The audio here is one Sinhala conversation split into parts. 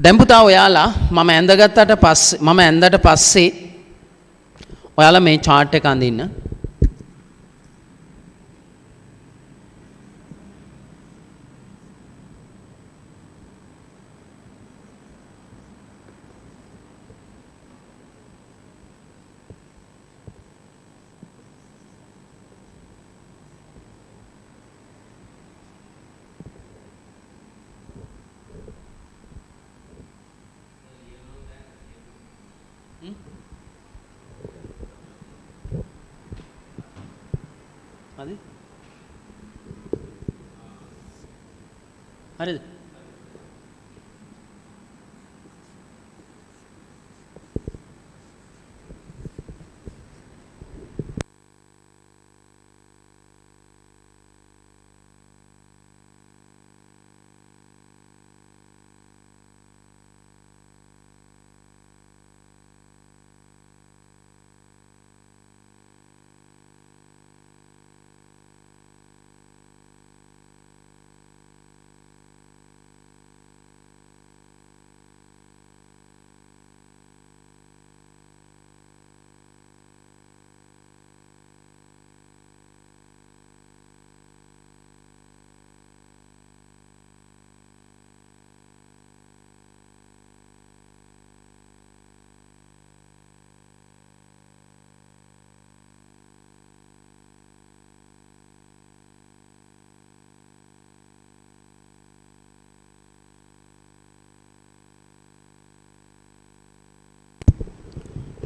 දැන් පුතා ඔයාලා මම ඇඳට පස්සේ ඔයාලා මේ chart එක අඳින්න. හරිද?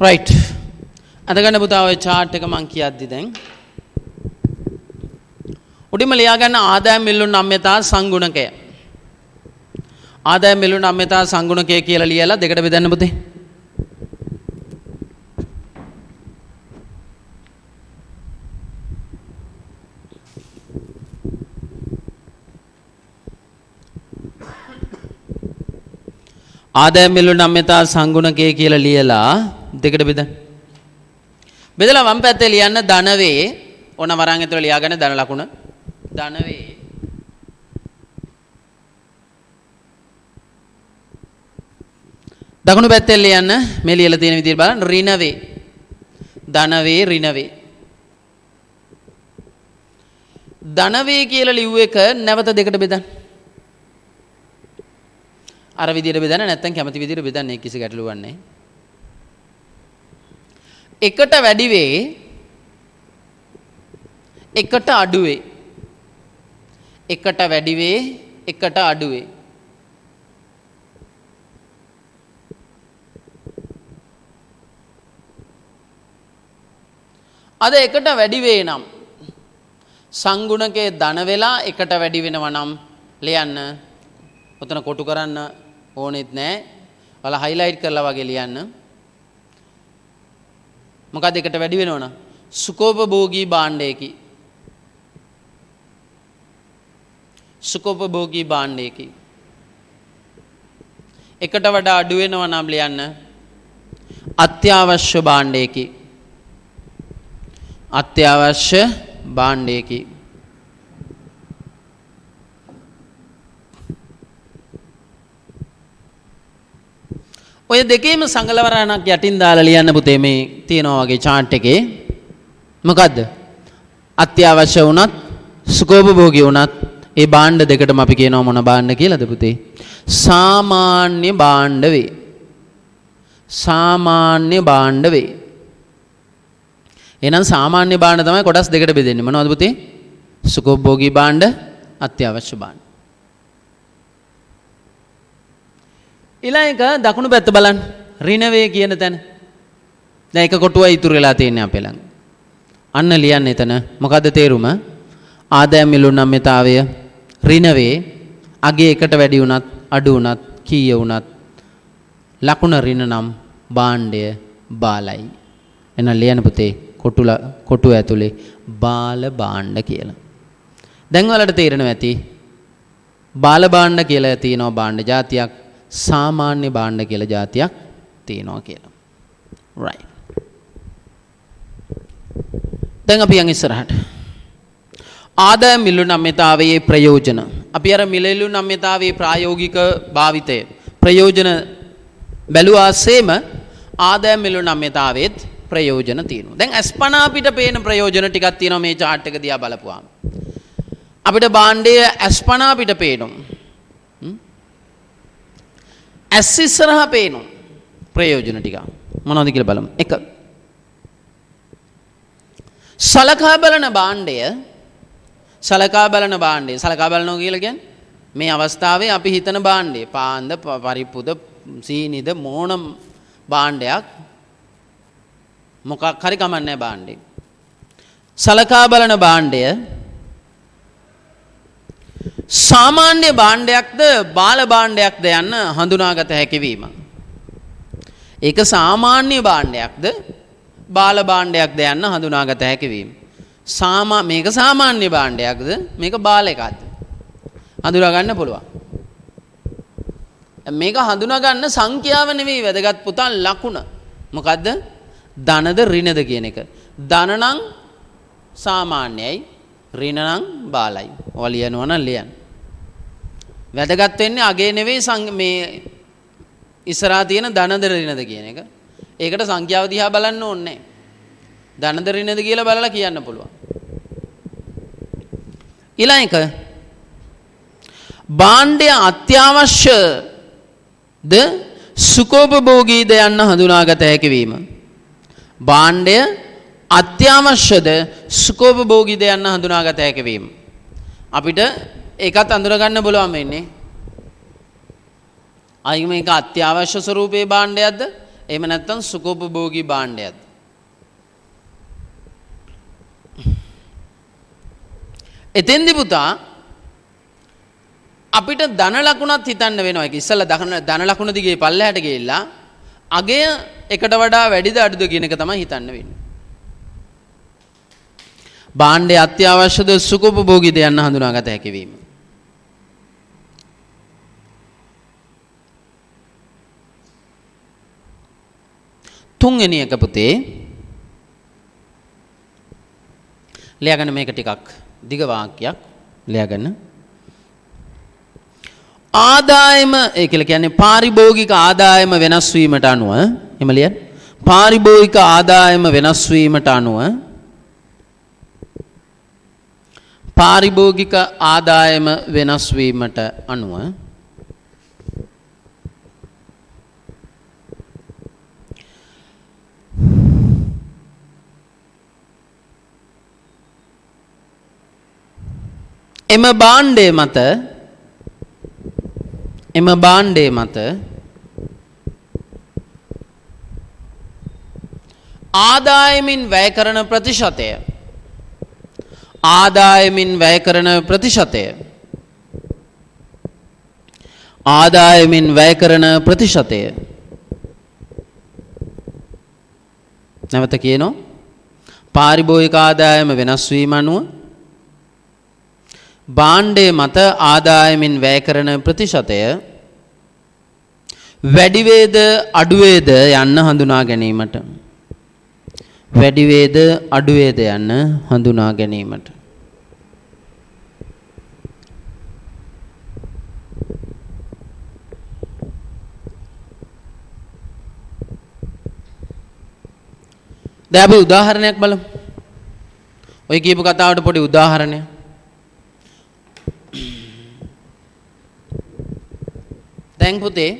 right අදගන්න පුතා ඔය chart එක මං කියද්දි දැන් උඩින්ම ලියා ගන්න ආදායම් මිල්ලුන් නම්‍යතා සංගුණකය. ආදායම් මිල්ලුන් නම්‍යතා සංගුණකය කියලා ලියලා දෙකට බෙදන්න පුතේ. ආදායම් මිල්ලුන් නම්‍යතා සංගුණකය කියලා ලියලා දෙකට බෙදන්න. බෙදලා වම් පැත්තේ ලියන්න ධනවේ ඕන වරන් ඇතුළේ ලියා ගන්න ධන ලකුණ ධනවේ දකුණු පැත්තේ ලියන්න මේ ලියලා තියෙන විදිහට බලන්න ඍණවේ ධනවේ ඍණවේ ධනවේ කියලා ලිව්ව එක නැවත දෙකට බෙදන්න. අර විදිහට බෙදන්න නැත්නම් කැමති විදිහට බෙදන්න කිසි ගැටලුවක් නැහැ. එකට වැඩි වේ එකට අඩු වේ එකට වැඩි වේ එකට අඩු වේ අද එකට වැඩි වේ නම් සංගුණකේ ධන වෙලා එකට වැඩි වෙනවා නම් ලියන්න. ඔතන කොටු කරන්න ඕනෙත් නැහැ. ඔයාලා highlight කරලා වගේ ලියන්න. මොකද එකට වැඩි වෙනවනම් සුඛෝපභෝගී භාණ්ඩයකි. සුඛෝපභෝගී භාණ්ඩයකි. එකට වඩා අඩු වෙනවා නම් ලියන්න අත්‍යවශ්‍ය භාණ්ඩයකි. අත්‍යවශ්‍ය භාණ්ඩයකි. ඔය දෙකේම සංගලවරණක් යටින් දාලා ලියන්න පුතේ මේ තියෙනවා වගේ chart එකේ. මොකද්ද? අත්‍යවශ්‍ය වුණත් සුඛෝපභෝගී වුණත් ඒ භාණ්ඩ දෙකටම අපි කියනවා මොන භාණ්ඩ කියලාද පුතේ? සාමාන්‍ය භාණ්ඩ වේ. සාමාන්‍ය භාණ්ඩ වේ. එහෙනම් සාමාන්‍ය භාණ්ඩ තමයි කොටස් දෙකට බෙදෙන්නේ. මොනවද පුතේ? සුඛෝපභෝගී භාණ්ඩ, අත්‍යවශ්‍ය භාණ්ඩ. ඊළඟ දකුණු පැත්ත බලන්න. ඍණවේ කියන තැන. දැන් එක කොටුවයි ඉතුරු වෙලා තියෙන්නේ අපේ ළඟ. අන්න ලියන්න එතන. මොකද්ද තේරුම? ආදායම් මිලුන් නම්‍යතාවය ඍණවේ අගේ එකට වැඩි වුණත් අඩු වුණත් කීය වුණත් ලකුණ ඍණ නම් භාණ්ඩය බාලයි. එන ලියන්න පුතේ කොටුව ඇතුලේ බාල භාණ්ඩ කියලා. දැන් ඔයාලට තේරෙනවා ඇති. බාල භාණ්ඩ කියලා තියෙනවා භාණ්ඩ జాතියක්. සාමාන්‍ය භාණ්ඩ කියලා જાතියක් තියෙනවා කියලා. right. දැන් අපි යන් ඉස්සරහට. ආදායම් මිලු නම්‍යතාවයේ ප්‍රයෝජන. අපි අර මිලු නම්‍යතාවයේ ප්‍රායෝගික භාවිතය ප්‍රයෝජන බැලුවාසේම ආදායම් මිල නම්‍යතාවෙත් ප්‍රයෝජන තියෙනවා. දැන් අස්පනා අපිට පේන ප්‍රයෝජන ටිකක් තියෙනවා මේ chart එක දිහා බලපුවාම. අපිට භාණ්ඩයේ අස්පනා අපිට පේනවා. ඇස් ඉස්සරහා පේනවා ප්‍රයෝජන ටික. මොනවද කියලා බලමු. 1. සලකා බලන භාණ්ඩය සලකා බලනවා කියලා කියන්නේ මේ අවස්ථාවේ අපි හිතන භාණ්ඩය පාන්ද පරිප්පුද සීනිද මොනම භාණ්ඩයක් මොකක් හරි කමන්නේ භාණ්ඩේ. සලකා බලන භාණ්ඩය සාමාන්‍ය භාණ්ඩයක්ද බාල භාණ්ඩයක්ද යන්න හඳුනාගත හැකි වීම. ඒක සාමාන්‍ය භාණ්ඩයක්ද බාල භාණ්ඩයක්ද යන්න හඳුනාගත හැකි වීම. මේක සාමාන්‍ය භාණ්ඩයක්ද මේක බාල එකක්ද හඳුනා ගන්න පුළුවන්. මේක හඳුනා ගන්න සංඛ්‍යාව නෙවෙයි වැදගත් පුතා ලකුණ. මොකද්ද? ධනද ඍණද කියන එක. ධන නම් සාමාන්‍යයි ඍණ නම් බාලයි. ඔය ලියනවා නම් ලියන්න. වැදගත් වෙන්නේ අගේ නෙවෙයි මේ ඉස්සරහා තියෙන ධනද ඍණද කියන එක. ඒකට සංඛ්‍යාව දිහා බලන්න ඕනේ නැහැ. ධනද ඍණද කියලා බලලා කියන්න පුළුවන්. ඊළඟ එක භාණ්ඩය අත්‍යවශ්‍යද සුඛෝපභෝගීද යන්න හඳුනාගත හැකි වීම. භාණ්ඩය අත්‍යවශ්‍යද සුඛෝපභෝගීද යන්න හඳුනාගත හැකි වීම. අපිට ඒකත් අඳුර ගන්න බලවම වෙන්නේ. අයි මේක අත්‍යවශ්‍ය ස්වරූපේ භාණ්ඩයක්ද? එහෙම නැත්නම් සුඛෝපභෝගී භාණ්ඩයක්ද? එතෙන්දි පුතා අපිට ධන ලකුණත් හිතන්න වෙනවා. ඒක ඉස්සෙල්ලා ධන ලකුණ දිගේ පල්ලෙහාට ගිහිල්ලා අගය එකට වඩා වැඩිද අඩුද කියන එක තමයි හිතන්න වෙන්නේ. භාණ්ඩය අත්‍යවශ්‍යද සුඛෝපභෝගීද යන්න හඳුනාගත හැකි වීම. තුන්වෙනි එක පුතේ ලියාගන්න මේක ටිකක් දිග වාක්‍යයක් ලියාගන්න. ආදායම ඒ කියලා කියන්නේ පාරිභෝගික ආදායම වෙනස් වීමට අනුව එහෙම ලියන්න. පාරිභෝගික ආදායම වෙනස් වීමට අනුව පාරිභෝගික ආදායම වෙනස් වීමට අනුව එම භාණ්ඩයේ මත ආදායමින් වැය කරන ප්‍රතිශතය නැවත කියනවා පාරිභෝගික ආදායම වෙනස් වීම අනුව භාණ්ඩයේ මත ආදායමින් වැය කරන ප්‍රතිශතය වැඩි වේද අඩු වේද යන්න හඳුනා ගැනීමට. වැඩි වේද අඩු වේද යන්න හඳුනා ගැනීමට. දැන් අපි උදාහරණයක් බලමු. ඔය කියපු කතාවට පොඩි උදාහරණයක්. දැන් පුතේ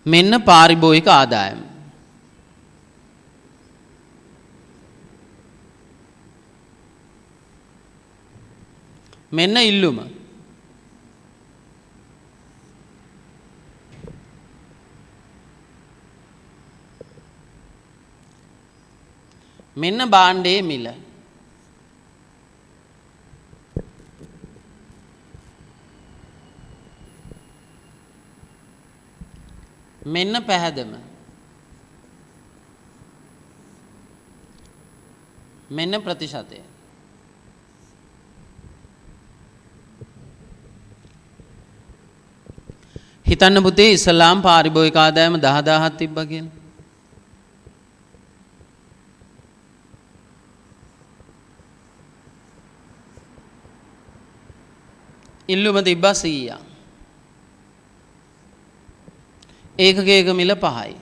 මෙන්න පාරිභෝගික ආදායම. මෙන්න ඉල්ලුම. මෙන්න භාණ්ඩයේ මිල. මෙන්න පැහැදම. මෙන්න ප්‍රතිශතය. හිතන්න පුතේ ඉස්ලාම් පාරිභෝගික ආදායම 10000ක් තිබ්බා කියලා. ඉල්ලුම තිබ්බා 100ක්. ඒකක මිල 5යි.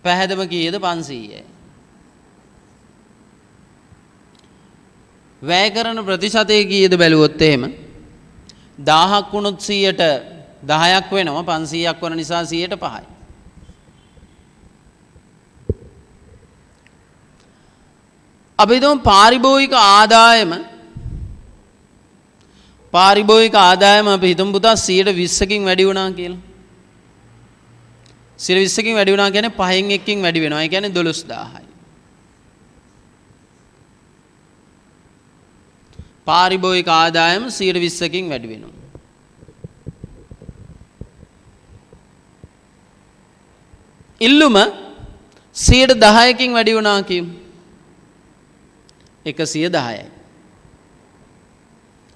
පැහැදම කීයද 500යි. වැය කරන ප්‍රතිශතය කීයද බැලුවොත් එහෙම 1000ක් වුණොත් 100ට 10ක් වෙනවා 500ක් වන නිසා 100ට 5යි. අපි හිතමු පාරිභෝගික ආදායම අපි හිතමු පුතා 120කින් වැඩි වුණා කියලා. 120කින් වැඩි වුණා කියන්නේ 5න් 1කින් වැඩි වෙනවා. ඒ කියන්නේ 12000යි. පාරිභෝගික ආදායම 120කින් වැඩි වෙනවා. ඉල්ලුම 10%කින් වැඩි වුණා කියමු. 110යි.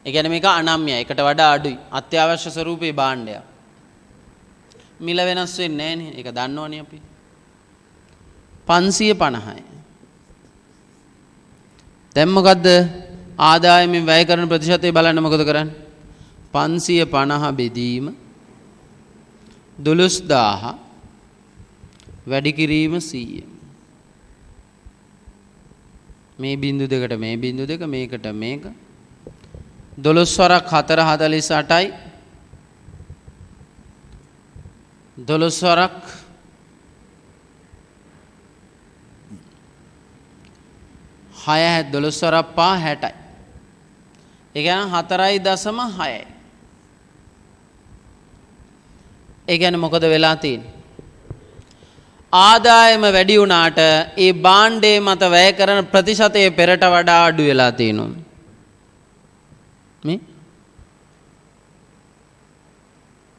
ඒ කියන්නේ මේක අනම්‍යයි. එකට වඩා අඩුයි. අත්‍යවශ්‍ය ස්වරූපේ භාණ්ඩයක්. මිල වෙනස් වෙන්නේ නැහැ නේ. ඒක දන්නවනේ අපි. 550යි. දැන් මොකද්ද? ආදායමෙන් වැය කරන ප්‍රතිශතය බලන්න මොකද කරන්නේ? 550 බෙදීම 12000 වැඩි කිරීම 100. මේ බිංදු දෙකට මේ බිංදු දෙක මේකට මේක 12 වරක් 4 48යි 12 වරක් 6 12 වරක් 5 60යි. ඒ කියන්නේ 4.6යි. ඒ කියන්නේ මොකද වෙලා තියෙන්නේ? ආදායම වැඩි වුණාට ඒ භාණ්ඩේ මත වැය කරන ප්‍රතිශතය පෙරට වඩා අඩු වෙලා තියෙනවා. මේ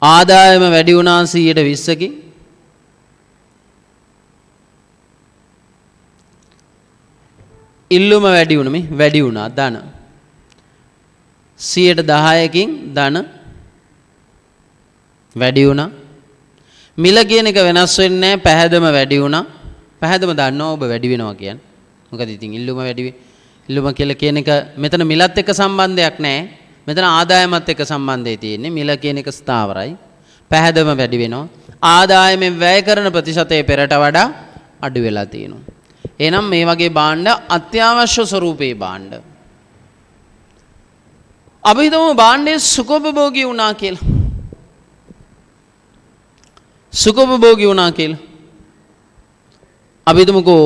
ආදායම වැඩි වුණා 120කින් ඉල්ලුම වැඩි වුණා මේ වැඩි වුණා ධන 10%කින් ධන වැඩි වුණා. මිල කියන එක වෙනස් වෙන්නේ නැහැ. පැහැදම වැඩි වුණා. පැහැදම දන්නවා ඔබ වැඩි වෙනවා කියන්නේ. මොකද ඉතින් ඉල්ලුම වැඩි ඉල්ලුම කියලා කියන එක මෙතන මිලත් එක්ක සම්බන්ධයක් නැහැ. මෙතන ආදායමත් එක්ක සම්බන්ධය තියෙන්නේ. මිල කියන එක ස්ථාවරයි. පැහැදම වැඩි වෙනවා. ආදායමෙන් වැය කරන ප්‍රතිශතය පෙරට වඩා අඩු වෙලා තියෙනවා. එහෙනම් මේ වගේ භාණ්ඩ අත්‍යවශ්‍ය ස්වරූපේ භාණ්ඩ. අපි හිතමු භාණ්ඩයේ සුඛෝපභෝගී වුණා කියලා. සුඛෝපභෝගී වුණා කියලා. අපි හිතමුකෝ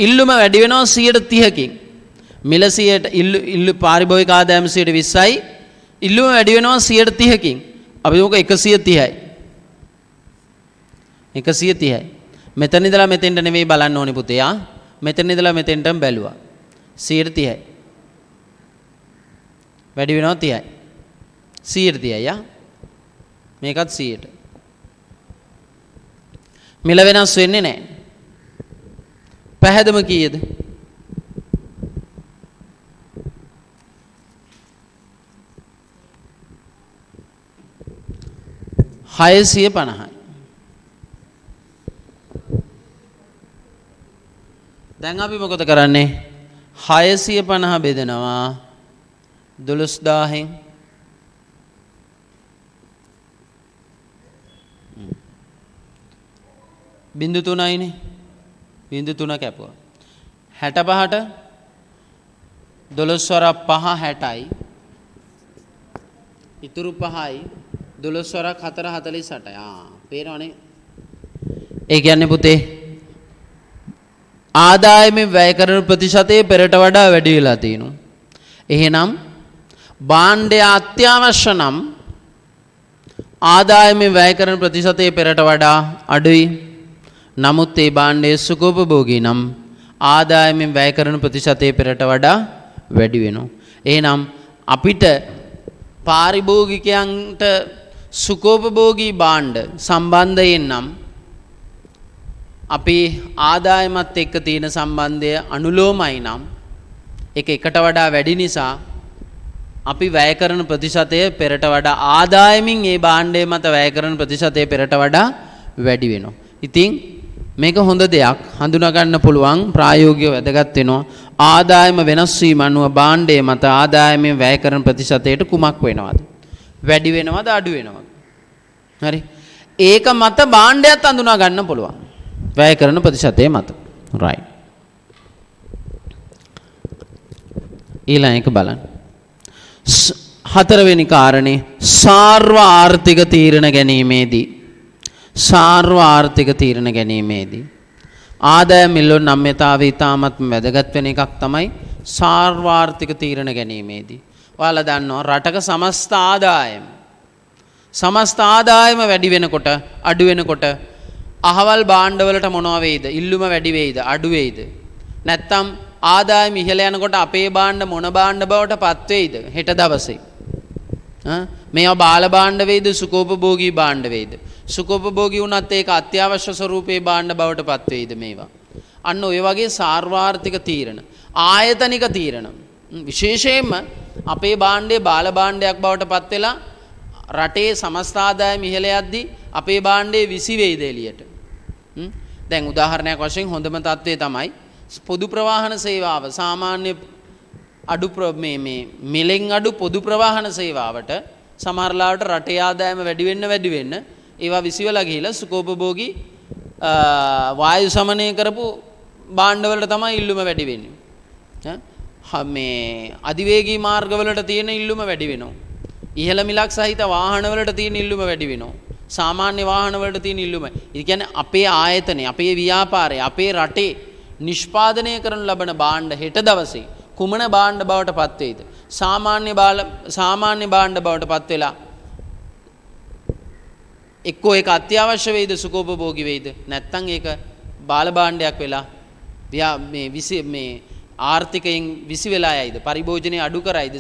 ඉල්ලුම වැඩි වෙනවා 130කින්. මිල 100ට ඉල්ලු පාරිභෝගික ආදායම 120යි. ඉල්ලුම වැඩි වෙනවා 130කින්. අපි හිතමුකෝ 130යි. 130යි. මෙතන ඉඳලා මෙතෙන්ට නෙවෙයි බලන්න ඕනේ පුතේ ආ. මෙතන ඉඳලා මෙතෙන්ටම බැලුවා. 130යි. වැඩි වෙනවා 30යි. 130යි ආ. මේකත් 100ට. මිල වෙනස් වෙන්නේ නැහැ. පැහැදම කීයද? හයසිය 50යි. දැන් අපි මොකද කරන්නේ? 650 බෙදනවා 12000න්. බිංදු 3යිනේ. බිංදු 3 කැපුවා. 65ට 12 වරක් 5 60යි. ඉතුරු 5යි 12 වරක් 4 48යි. පේනවනේ. ඒ කියන්නේ පුතේ ආදායමෙන් වැය කරන ප්‍රතිශතය පෙරට වඩා වැඩි වෙලා තියෙනවා. එහෙනම් භාණ්ඩය අත්‍යවශ්‍ය නම් ආදායමෙන් වැය කරන ප්‍රතිශතය පෙරට වඩා අඩුයි. නමුත් ඒ භාණ්ඩයේ සුඛෝපභෝගී නම් ආදායමෙන් වැය කරන ප්‍රතිශතය පෙරට වඩා වැඩි වෙනවා. එහෙනම් අපිට පාරිභෝගිකයන්ට සුඛෝපභෝගී භාණ්ඩ සම්බන්ධයෙන් නම් අපි ආදායමත් එක්ක තියෙන සම්බන්ධය අනුලෝමයි නම් ඒක එකට වඩා වැඩි නිසා අපි වැය කරන ප්‍රතිශතය පෙරට වඩා ආදායමින් ඒ භාණ්ඩය මත වැය කරන ප්‍රතිශතය පෙරට වඩා වැඩි වෙනවා. ඉතින් මේක හොඳ දෙයක් හඳුනා ගන්න පුළුවන් ප්‍රායෝගිකව වැදගත් වෙනවා. ආදායම වෙනස් වීම අනුව භාණ්ඩයේ මත ආදායමෙන් වැය කරන ප්‍රතිශතයට කුමක් වෙනවද? වැඩි වෙනවද අඩු වෙනවද? හරි. ඒක මත භාණ්ඩයත් හඳුනා ගන්න පුළුවන්. වැය කරන ප්‍රතිශතය මත. right. ඊළඟ එක බලන්න. හතරවෙනි කාරණේ සාර්ව ආර්ථික තීරණ ගැනීමේදී ආදායම් මිලවුන් නම්‍යතාවය ඉතාමත් වැදගත් වෙන එකක් තමයි සාර්වාර්ථික තීරණ ගැනීමේදී. ඔයාලා දන්නවා රටක සමස්ත ආදායම වැඩි වෙනකොට අඩු වෙනකොට අහවල් භාණ්ඩවලට මොනවා වෙයිද? ඉල්ලුම වැඩි වෙයිද? අඩු වෙයිද? නැත්තම් ආදායම ඉහළ යනකොට අපේ භාණ්ඩ මොන භාණ්ඩ බවට පත් වෙයිද? හෙට දවසේ. මේවා බාල භාණ්ඩ වෙයිද? සුඛෝපභෝගී භාණ්ඩ වෙයිද? සුඛෝපභෝගී වුණත් ඒක අත්‍යවශ්‍ය ස්වරූපේ භාණ්ඩ බවට පත් වෙයිද මේවා? අන්න ඔය වගේ සාර්වාර්ථික තීරණ, ආයතනික තීරණ. විශේෂයෙන්ම අපේ භාණ්ඩයේ බාල භාණ්ඩයක් බවට පත් වෙලා රටේ සමස්ත ආදායම ඉහළ යද්දී අපේ භාණ්ඩයේ විසි වෙයිද එළියට? දැන් උදාහරණයක් වශයෙන් හොඳම තත්ත්වය තමයි පොදු ප්‍රවාහන සේවාව. සාමාන්‍ය අඩු මිලෙන් අඩු පොදු ප්‍රවාහන සේවාවට සමහරලාවට රටේ ආදායම වැඩි වෙන්න ඒවා විසිවලා ගිහිලා සුඛෝපභෝගී වායු සමනය කරපු භාණ්ඩවලට තමයි ඉල්ලුම වැඩි වෙන්නේ. මේ අධිවේගී මාර්ගවලට තියෙන ඉල්ලුම වැඩි වෙනවා. ඉහළ මිලක් සහිත වාහනවලට තියෙන ඉල්ලුම වැඩි වෙනවා. සාමාන්‍ය වාහනවලට තියෙන ඉල්ලුම. ඒ කියන්නේ අපේ ආයතනයේ, අපේ ව්‍යාපාරයේ, අපේ රටේ නිෂ්පාදනය කරන ලබන භාණ්ඩ හෙට දවසේ කුමන භාණ්ඩ බවට පත් වෙයිද? සාමාන්‍ය භාණ්ඩ බවට පත් වෙලා එක්කෝ ඒක අත්‍යවශ්‍ය වෙයිද? සුඛෝපභෝගී වෙයිද? නැත්නම් ඒක බාල භාණ්ඩයක් වෙලා මේ ආර්ථිකයෙන් විසි වෙලා යයිද? පරිභෝජනය අඩු කරයිද?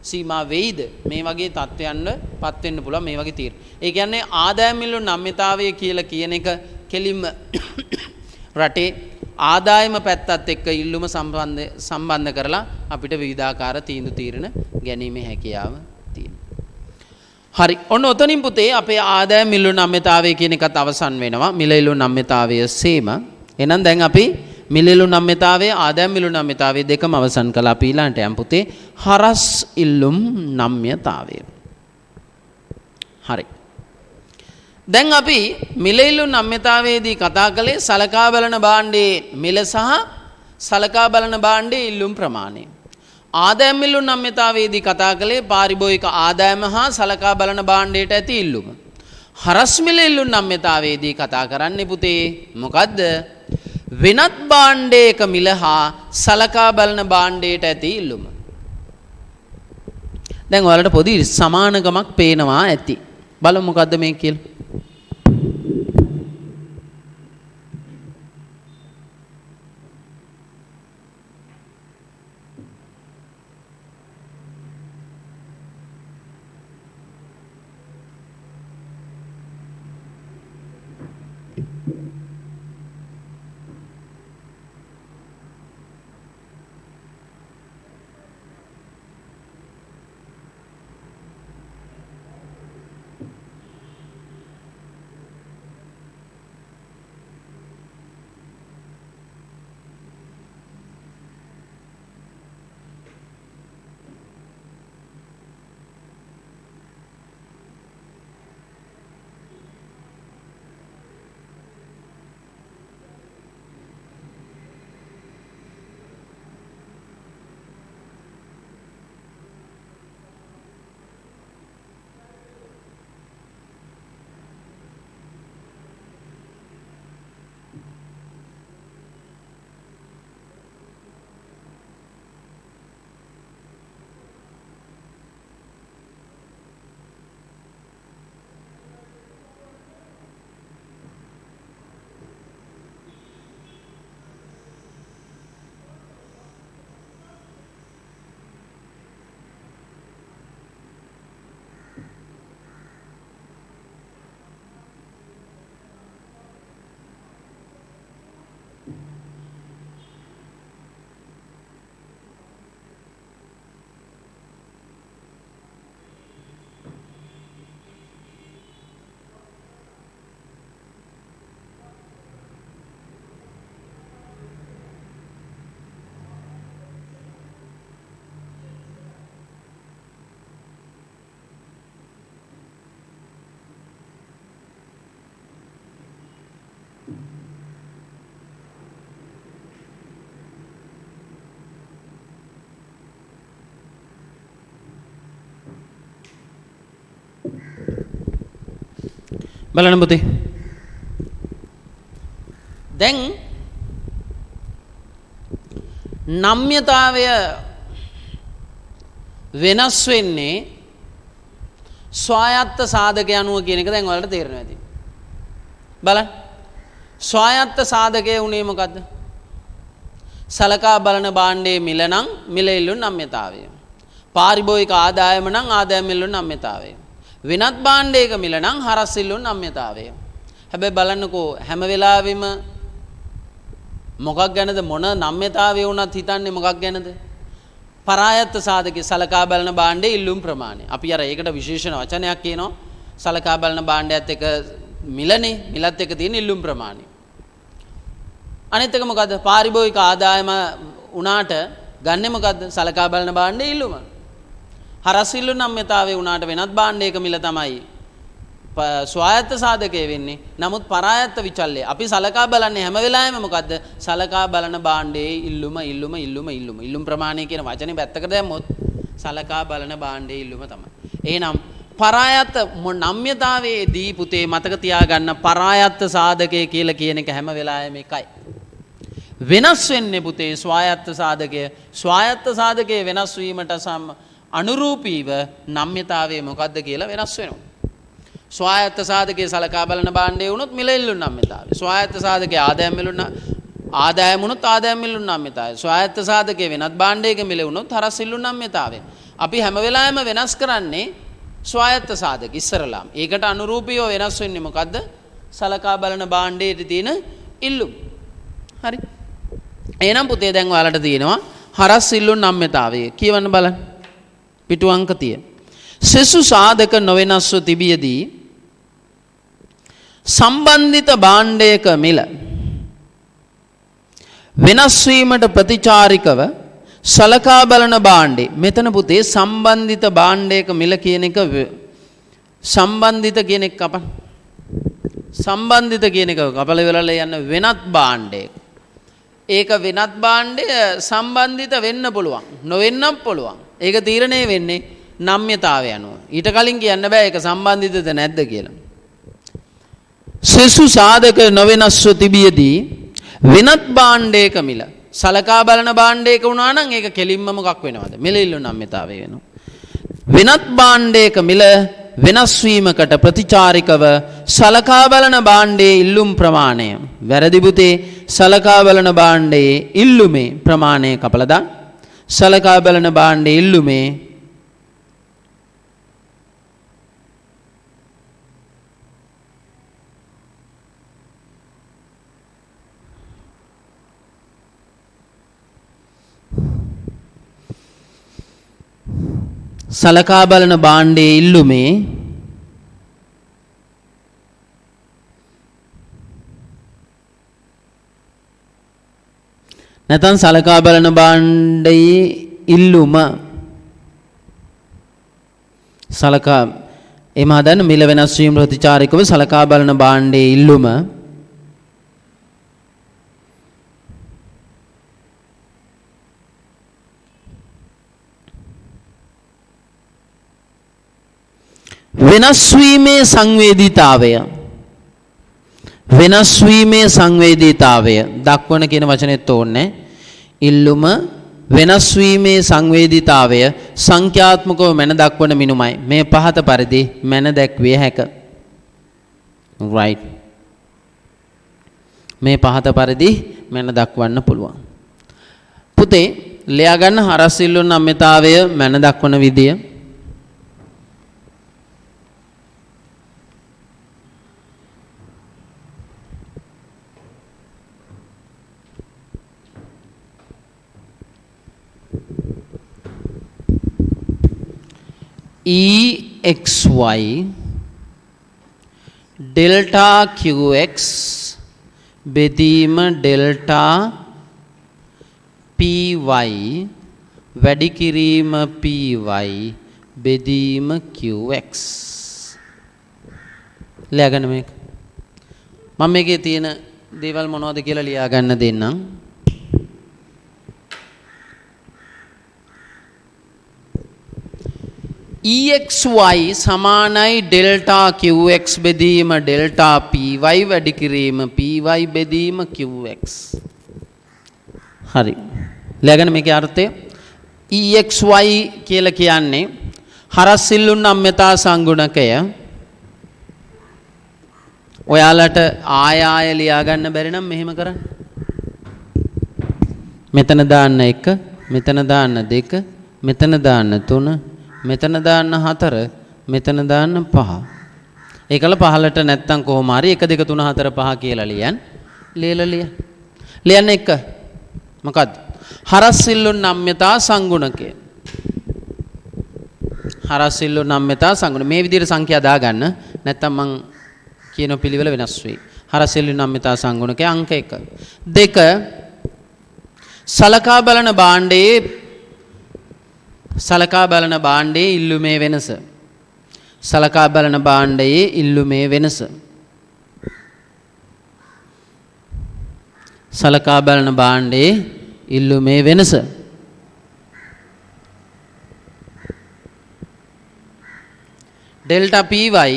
සීමා වෙයිද? මේ වගේ තත්ත්වයන්ව පත් වෙන්න පුළුවන් මේ වගේ තීරණ. ඒ කියන්නේ ආදායම් මිලවුන් නම්‍යතාවය කියලා කියන එක කෙලින්ම රටේ ආදායම පැත්තත් එක්ක ඉල්ලුම සම්බන්ධ කරලා අපිට විවිධාකාර තීන්දුව తీරන ගැනීමේ හැකියාව තියෙනවා. හරි. ඔන්න ඔතනින් පුතේ අපේ ආදායම් මිලවුන් නම්‍යතාවය කියන එකත් අවසන් වෙනවා. මිලයිලුන් නම්‍යතාවය සේම. එහෙනම් දැන් අපි මිලයිලුන් නම්‍යතාවය ආදායම් මිලවුන් නම්‍යතාවය දෙකම අවසන් කළා. අපි ඊළඟට යමු පුතේ හරස් ඉල්ලුම් නම්‍යතාවය. හරි. දැන් අපි මිලයිලුන් නම්‍යතාවයේදී කතා කළේ සලකා බලන භාණ්ඩයේ මිල සහ සලකා බලන භාණ්ඩයේ ඉල්ලුම් ප්‍රමාණය. ආදායම් මිලවුන් නම්‍යතාවයේදී කතා කළේ පාරිභෝගික ආදායම හා සලකා බලන භාණ්ඩයට ඇති ඉල්ලුම. හරස් මිලයිලුන් නම්‍යතාවයේදී කතා කරන්නේ පුතේ මොකද්ද? වෙනත් භාණ්ඩයක මිල හා සලකා බලන භාණ්ඩයට ඇති ඉල්ලුම. දැන් ඔයාලට පොඩි සමානකමක් පේනවා ඇති. බලමු මොකද්ද මේ කියලා. බලන්න පුතේ. දැන් නම්‍යතාවය වෙනස් වෙන්නේ ස්වායත්ත සාධක අනුව කියන එක දැන් ඔයාලට තේරෙනවා ඇති. බලන්න. ස්වායත්ත සාධකය උනේ මොකද්ද? සලකා බලන භාණ්ඩයේ මිල නම් මිල ඉල්ලුම් නම්‍යතාවය. පාරිභෝගික ආදායම නම් ආදායම ඉල්ලුම් නම්‍යතාවය. වෙනත් භාණ්ඩයක මිල නම් හරස් ඉල්ලුම් නම්‍යතාවය. හැබැයි බලන්නකෝ හැම වෙලාවෙම මොකක් ගැනද මොන නම්‍යතාවය වුණත් හිතන්නේ මොකක් ගැනද? පරායත්ත සාධකයේ සලකා බලන භාණ්ඩයේ ඉල්ලුම් ප්‍රමාණය. අපි අර ඒකට විශේෂණ වචනයක් කියනවා. සලකා බලන භාණ්ඩයත් එක මිලනේ මිලත් එක තියෙන ඉල්ලුම් ප්‍රමාණය. අනිත් එක මොකද්ද? පාරිභෝගික ආදායම උනාට ගන්නෙ මොකද්ද? සලකා බලන භාණ්ඩයේ ඉල්ලුම. හරස් ඉල්ලුම් නම්‍යතාවයේ උනාට වෙනත් භාණ්ඩයක මිල තමයි ස්වායත්ත සාධකයේ වෙන්නේ. නමුත් පරායත්ත විචල්්‍ය අපි සලකා බලන්නේ හැම වෙලාවෙම මොකද්ද? සලකා බලන භාණ්ඩයේ ඉල්ලුම ප්‍රමාණය කියන වචනේ පැත්තකට දැම්මොත් සලකා බලන භාණ්ඩයේ ඉල්ලුම තමයි. එහෙනම් පරායත්ත නම්‍යතාවයේදී පුතේ මතක තියාගන්න පරායත්ත සාධකය කියලා කියන එක හැම වෙලාවෙම එකයි. වෙනස් වෙන්නේ පුතේ ස්වායත්ත සාධකය. ස්වායත්ත සාධකයේ වෙනස් වීමට අනුරූපීව නම්‍යතාවය මොකද්ද කියලා වෙනස් වෙනවා. ස්වායත්ත සාධකයේ සලකා බලන භාණ්ඩයේ වුණොත් මිල ඉල්ලුම් නම්‍යතාවය. ස්වායත්ත සාධකයේ ආදායම වුණොත් ආදායම ඉල්ලුම් නම්‍යතාවය. ස්වායත්ත සාධකයේ වෙනත් භාණ්ඩයක මිල වුණොත් හරස් ඉල්ලුම් නම්‍යතාවය. අපි හැම වෙලාවෙම වෙනස් කරන්නේ ස්වායත්ත සාධක ඉස්සරලාම. ඒකට අනුරූපීව වෙනස් වෙන්නේ මොකද්ද? සලකා බලන භාණ්ඩයේ තියෙන ඉල්ලුම්. හරි. එහෙනම් පුතේ දැන් ඔයාලට තියෙනවා හරස් ඉල්ලුම් නම්‍යතාවය. කියවන්න බලන්න. පිටු අංක 30. සෙසු සාධක නොවෙනස්ව තිබියදී සම්බන්ධිත භාණ්ඩයක මිල වෙනස් වීමට ප්‍රතිචාරිකව සලකා බලන භාණ්ඩේ මෙතන පුතේ සම්බන්ධිත භාණ්ඩයක මිල කියන එක සම්බන්ධිත කියන එක කපන්න. සම්බන්ධිත කියන එක කපල ඉවරලා යන වෙනත් භාණ්ඩයක. ඒක වෙනත් භාණ්ඩය සම්බන්ධිත වෙන්න පුළුවන්. නොවෙන්නත් පුළුවන්. ඒක තීරණය වෙන්නේ නම්‍යතාවය අනුව. ඊට කලින් කියන්න බෑ ඒක සම්බන්ධිතද නැද්ද කියලා. සෙසු සාධක නොවෙනස්ව තිබියදී වෙනත් භාණ්ඩයක මිල සලකා බලන භාණ්ඩයක වුණා නම් ඒක කෙලින්ම මොකක් වෙනවද? මිල ඉල්ලුම් නම්‍යතාවය වෙනවා. වෙනත් භාණ්ඩයක මිල වෙනස් වීමකට ප්‍රතිචාරිකව සලකා බලන භාණ්ඩයේ ඉල්ලුම් ප්‍රමාණය වැරදි පුතේ සලකා බලන භාණ්ඩයේ ඉල්ලුමේ ප්‍රමාණය කපලා දාන්න. සලකා බලන භාණ්ඩයේ ඉල්ලුමේ සලකා බලන භාණ්ඩයේ ඉල්ලුමේ නැත්නම් සලකා බලන භාණ්ඩයේ ඉල්ලුම සලකා එම හදන්න මිල වෙනස් වීම ප්‍රතිචාරිකව සලකා බලන භාණ්ඩයේ ඉල්ලුම වෙනස් වීමේ සංවේදීතාවය දක්වන කියන වචනේත් ඕනේ. ඉල්ලුම වෙනස් වීමේ සංවේදීතාවය සංඛ්‍යාත්මකව මැන දක්වන මිනුමයි. මේ පහත පරිදි මැන දැක්විය හැක. right. මේ පහත පරිදි මැන දක්වන්න පුළුවන්. පුතේ ලියා ගන්න හරස් ඉල්ලුම් නම්‍යතාවය මැන දක්වන විදිය. EXY delta QX බෙදීම delta PY වැඩි කිරීම PY බෙදීම QX ලියාගන්න මේක. මම මේකේ තියෙන දේවල් මොනවද කියලා ලියා ගන්න දෙන්නම්. EXY සමානයි ඩෙල්ටා QX බෙදීම ඩෙල්ටා PY වැඩි කිරීම PY බෙදීම QX. හරි. ලියාගන්න මේකේ අර්ථය. EXY කියලා කියන්නේ හරස් සිල්ලුන් නම්‍යතා සංගුණකය. ඔයාලට ආය ලියා ගන්න බැරි නම් මෙහෙම කරන්න. මෙතන දාන්න 1, මෙතන දාන්න 2, මෙතන දාන්න 3, මෙතන දාන්න 4, මෙතන දාන්න 5. ඒකල පහලට නැත්තම් කොහොම හරි 1 2 3 4 5 කියලා ලියන්න. ලියන්න 1. මොකද්ද? හරස් සිල්ලුන් නම්‍යතා සංගුණකය. හරස් සිල්ලුන් නම්‍යතා සංගුණ මේ විදිහට සංඛ්‍යා දාගන්න. නැත්තම් මං කියන පිළිවෙල වෙනස් වෙයි. හරස් සිල්ලුන් නම්‍යතා සංගුණකය අංක 1. 2 සලකා බලන භාණ්ඩයේ ඉල්ලුමේ වෙනස. සලකා බලන භාණ්ඩයේ ඉල්ලුමේ වෙනස. සලකා බලන භාණ්ඩයේ ඉල්ලුමේ වෙනස. ඩෙල්ටා PY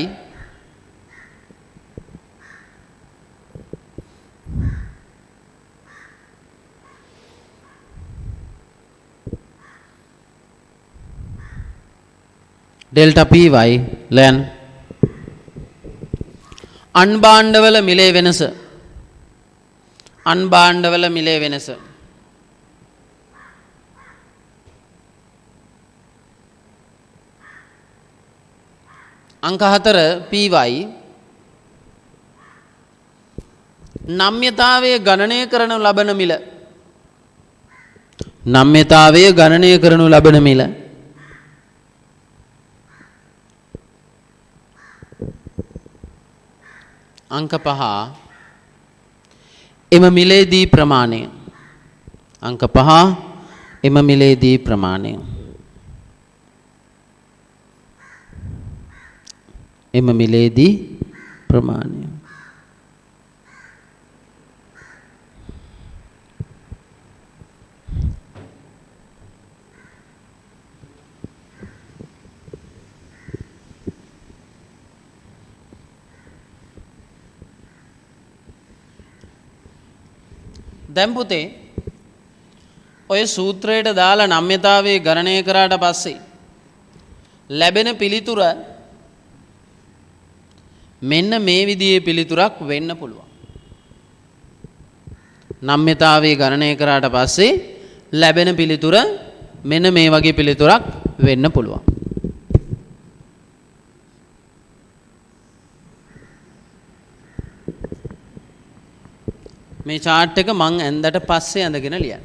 ඩෙල්ටා PY ලෑන් අන්භාණ්ඩවල මිලේ වෙනස. අන්භාණ්ඩවල මිලේ වෙනස. අංක 4 PY නම්‍යතාවයේ ගණනය කරනු ලබන මිල. නම්‍යතාවයේ ගණනය කරනු ලබන මිල. අංක 5 එම මිලේදී ප්‍රමාණය. අංක 5 එම මිලේදී ප්‍රමාණය. එම මිලේදී ප්‍රමාණය. දැන් පුතේ ඔය සූත්‍රයට දාලා නම්‍යතාවයේ ගණනය කරාට පස්සේ ලැබෙන පිළිතුර මෙන්න මේ විදිහේ පිළිතුරක් වෙන්න පුළුවන්. නම්‍යතාවයේ ගණනය කරාට පස්සේ ලැබෙන පිළිතුර මෙන්න මේ වගේ පිළිතුරක් වෙන්න පුළුවන්. මේ chart එක මං ඇඳට පස්සේ ඇඳගෙන ලියන්න.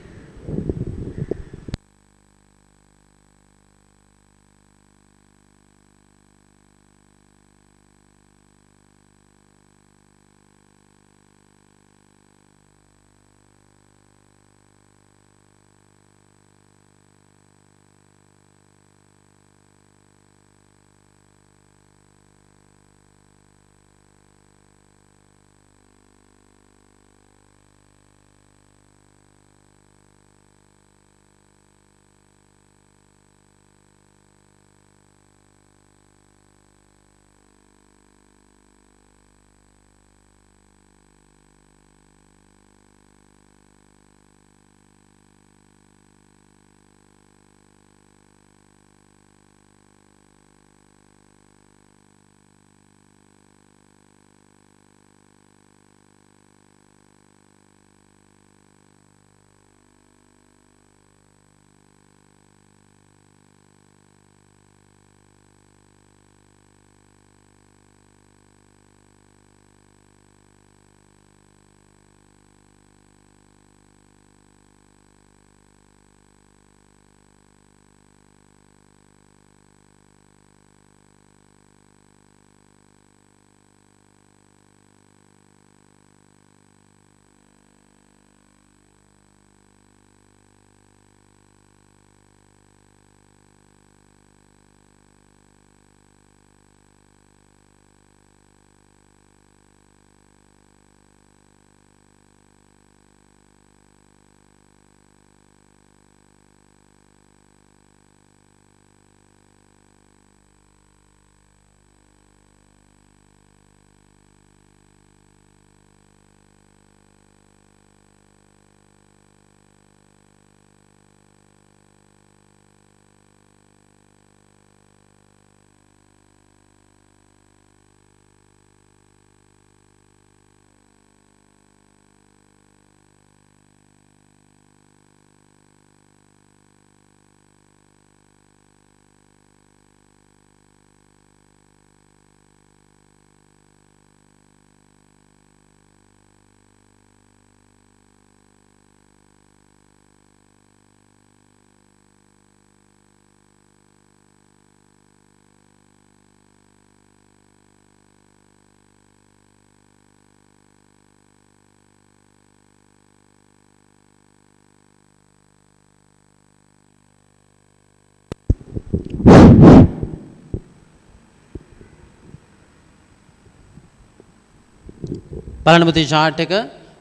බලන්න පුතේ chart එක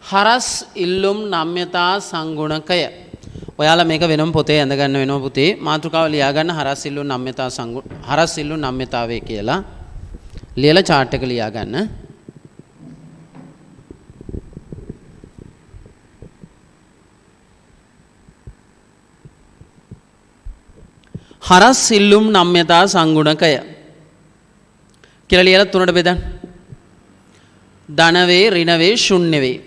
හරස් ඉල්ලුම් නම්‍යතා සංගුණකය. ඔයාලා මේක වෙනම පොතේ ඇඳ ගන්න වෙනවා පුතේ. මාතෘකාව ලියා ගන්න හරස් ඉල්ලුම් නම්‍යතා හරස් ඉල්ලුම් නම්‍යතාවේ කියලා. ලියලා chart එක ලියා ගන්න. හරස් ඉල්ලුම් නම්‍යතා සංගුණකය කියලා ලියලා තුනට බෙදන්න. ධන වේ, ඍණ වේ, ශුන්‍ය වේ.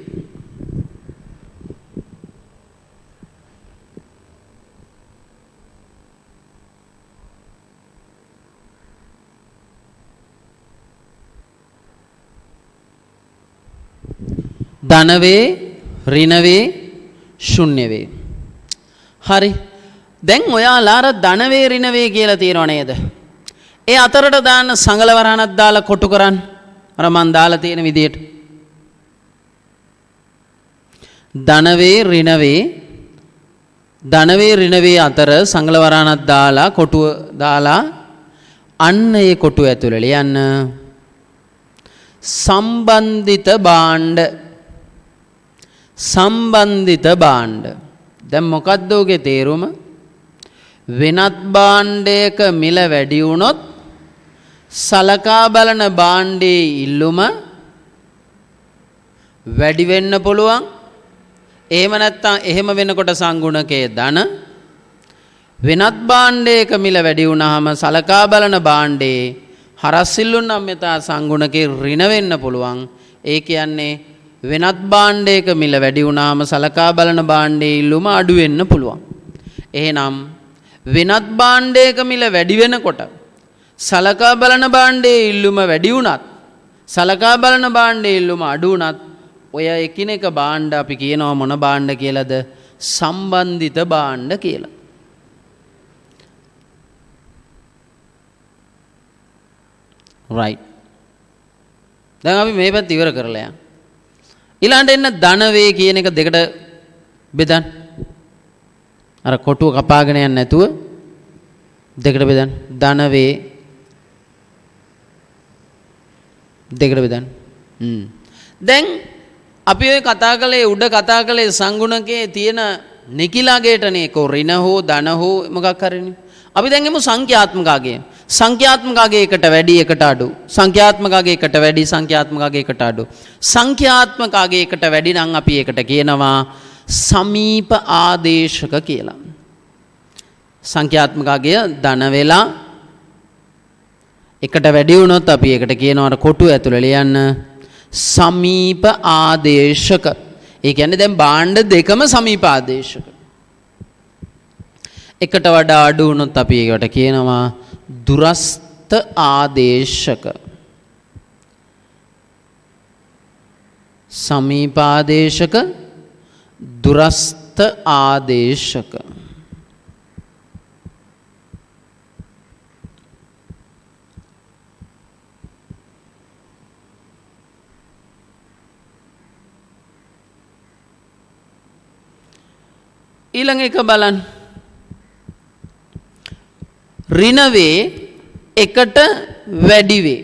ධන වේ, ඍණ වේ, ශුන්‍ය වේ. හරි. දැන් ඔයාලා අර ධන වේ, ඍණ වේ කියලා තියෙනව නේද? ඒ අතරට දාන්න සංගල වරහනක් දාලා කොටු කරන්න. අර මන් දාලා තියෙන විදියට. ධන වේ, ඍණ වේ, ධන වේ, ඍණ වේ අතර සංගල වරහනක් දාලා කොටුව දාලා අන්න ඒ කොටුව ඇතුළේ ලියන්න සම්බන්ධිත භාණ්ඩ. සම්බන්ධිත භාණ්ඩ. දැන් මොකද්ද ඔගේ තේරුම? වෙනත් භාණ්ඩයක මිල වැඩි වුණොත් සලකා බලන භාණ්ඩයේ ඉල්ලුම වැඩි වෙන්න පුළුවන්. එහෙම නැත්නම් එහෙම වෙනකොට සංගුණකයේ ධන. වෙනත් භාණ්ඩයක මිල වැඩි වුණාම සලකා බලන භාණ්ඩයේ හරස් ඉල්ලුම් නම්‍යතා සංගුණකේ ඍණ වෙන්න පුළුවන්. ඒ කියන්නේ වෙනත් භාණ්ඩයක මිල වැඩි වුණාම සලකා බලන භාණ්ඩයේ ඉල්ලුම අඩු වෙන්න පුළුවන්. එහෙනම් වෙනත් භාණ්ඩයක මිල වැඩි වෙනකොට සලකා බලන භාණ්ඩයේ ඉල්ලුම වැඩි වුණත් සලකා බලන භාණ්ඩයේ ඉල්ලුම අඩු වුණත් ඔය එකිනෙක භාණ්ඩ අපි කියනවා මොන භාණ්ඩ කියලාද? සම්බන්ධිත භාණ්ඩ කියලා. right. දැන් අපි මේ පැත්ත ඉවර කරලා යන්න. ඊළඟට එන්න ධන වේ කියන එක දෙකට බෙදන්න. අර කොටුව කපාගෙන යන්නේ නැතුව දෙකට බෙදන්න. ධන වේ දෙකට බෙදන්න. දැන් අපි ඔය කතා කළේ උඩ කතා කළේ සංගුණකයේ තියෙන නිකිලාගේටනේ කො ඍණ හෝ ධන හෝ මොකක් හරිනේ. අපි දැන් එමු සංඛ්‍යාත්මකගේ. සංඛ්‍යාත්මකගේ එකට වැඩි එකට අඩු. සංඛ්‍යාත්මකගේ එකට වැඩි සංඛ්‍යාත්මකගේ එකට අඩු. සංඛ්‍යාත්මකගේ එකට වැඩි නම් අපි ඒකට කියනවා සමීප ආදේශක කියලා. සංඛ්‍යාත්මකගේ ධන වෙලා එකට වැඩි වුණොත් අපි ඒකට කියනවා අර කොටුව ඇතුළේ ලියන්න සමීප ආදේශක. ඒ කියන්නේ දැන් භාණ්ඩ දෙකම සමීප ආදේශක. එකට වඩා අඩු වුණොත් අපි ඒකට කියනවා දුරස්ත ආදේශක. සමීප ආදේශක, දුරස්ත ආදේශක. ඊළඟ එක බලන්න. ඍණ වේ එකට වැඩි වේ.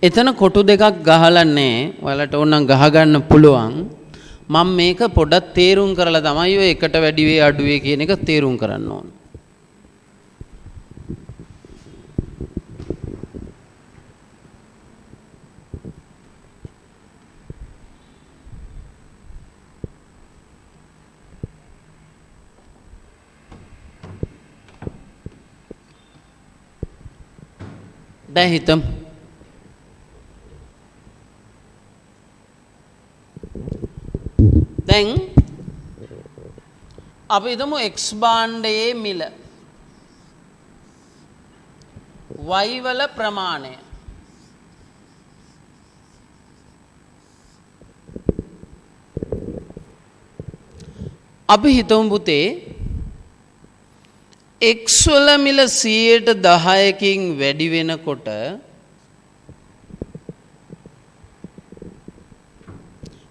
එතන කොටු දෙකක් ගහලා නැහැ. ඔයාලට ඕනනම් ගහ ගන්න පුළුවන්. මම මේක පොඩ්ඩක් තේරුම් කරලා තමයි ඔය එකට වැඩි වේ අඩු වේ කියන එක තේරුම් කරන්න ඕන. දැන් හිතමු දැන් අපි හිතමු x භාණ්ඩයේ මිල y වල ප්‍රමාණය අපි හිතමු පුතේ x වල මිල 10%කින් වැඩි වෙනකොට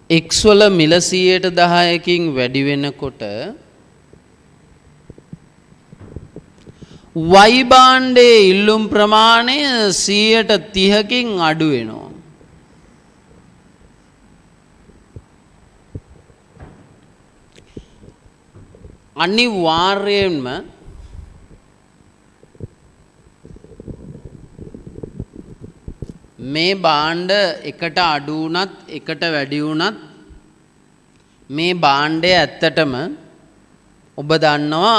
x වල මිල 10%කින් වැඩි වෙනකොට y භාණ්ඩයේ ඉල්ලුම් ප්‍රමාණය 30%කින් අඩු වෙනවා. අනිවාර්යයෙන්ම මේ භාණ්ඩ එකට අඩු වුණත් එකට වැඩි වුණත් මේ භාණ්ඩය ඇත්තටම ඔබ දන්නවා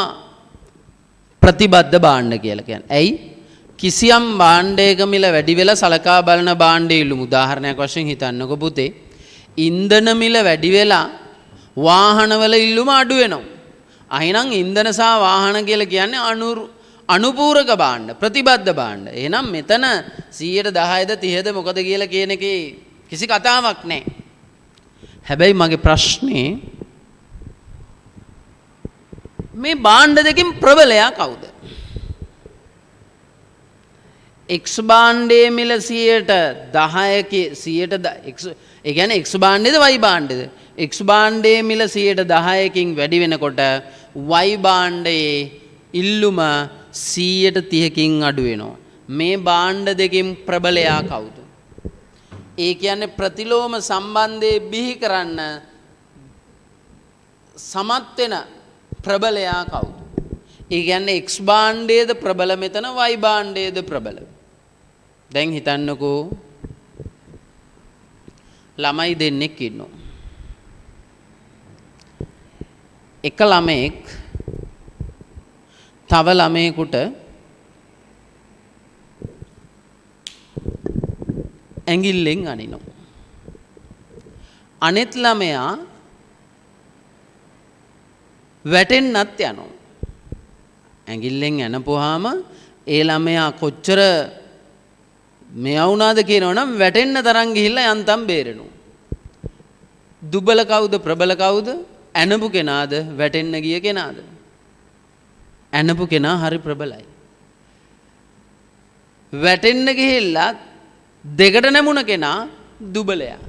ප්‍රතිබද්ධ භාණ්ඩ කියලා කියන්නේ. ඇයි? කිසියම් භාණ්ඩයක මිල වැඩි වෙලා සලකා බලන භාණ්ඩය ඉල්ලුමු. උදාහරණයක් වශයෙන් හිතන්නකො පුතේ. ඉන්ධන මිල වැඩි වෙලා වාහනවල ඉල්ලුම අඩු වෙනවා. අහිනම් ඉන්ධන සහ වාහන කියලා කියන්නේ අනුපූරක භාණ්ඩ, ප්‍රතිබද්ධ භාණ්ඩ. එහෙනම් මෙතන 110ද 30ද මොකද කියලා කියන එකේ කිසි කතාවක් නැහැ. හැබැයි මගේ ප්‍රශ්නේ මේ භාණ්ඩ දෙකෙන් ප්‍රබලයා කවුද? X භාණ්ඩයේ මිල 10%ක 100 ඒ කියන්නේ X භාණ්ඩයේද Y භාණ්ඩයේද? X භාණ්ඩයේ මිල 10%කින් වැඩි වෙනකොට Y භාණ්ඩයේ ඉල්ලුම 130කින් අඩු වෙනවා. මේ භාණ්ඩ දෙකෙන් ප්‍රබලයා කවුද? ඒ කියන්නේ ප්‍රතිලෝම සම්බන්ධය බිහි කරන්න සමත් වෙන ප්‍රබලයා කවුද? ඒ කියන්නේ X භාණ්ඩයේද ප්‍රබල මෙතන Y භාණ්ඩයේද ප්‍රබල? දැන් හිතන්නකෝ ළමයි දෙන්නෙක් ඉන්නවා. එක ළමෙක් තව ළමයෙකුට ඇඟිල්ලෙන් අනිනවා. අනෙත් ළමයා වැටෙන්නත් යනවා. ඇඟිල්ලෙන් ඇනපුවාම ඒ ළමයා කොච්චර මෙයා වුණාද කියනවනම් වැටෙන්න තරම් ගිහිල්ලා යන්තම් බේරෙනවා. දුබල කවුද ප්‍රබල කවුද? ඇනපු කෙනාද වැටෙන්න ගිය කෙනාද? ඇනපු කෙනා හරි ප්‍රබලයි. වැටෙන්න ගිහිල්ලා දෙකට නැමුණ කෙනා දුබලයා.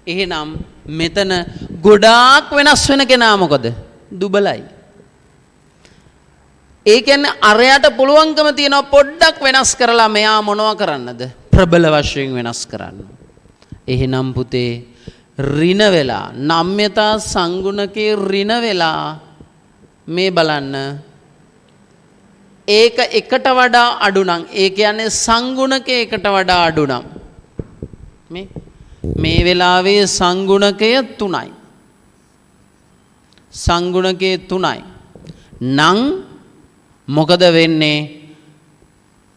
එහෙනම් මෙතන ගොඩාක් වෙනස් වෙන කෙනා මොකද? දුබලයි. ඒ කියන්නේ අරයට පුළුවන්කම තියෙනවා පොඩ්ඩක් වෙනස් කරලා මෙයා මොනවා කරන්නද? ප්‍රබල වශයෙන් වෙනස් කරන්න. එහෙනම් පුතේ ඍණ වෙලා නම්‍යතා සංගුණකේ ඍණ වෙලා මේ බලන්න ඒක එකට වඩා අඩු නම් ඒ කියන්නේ සංගුණකේ එකට වඩා අඩු නම් මේ වෙලාවේ සංගුණකය 3යි. සංගුණකේ 3යි. නම් මොකද වෙන්නේ?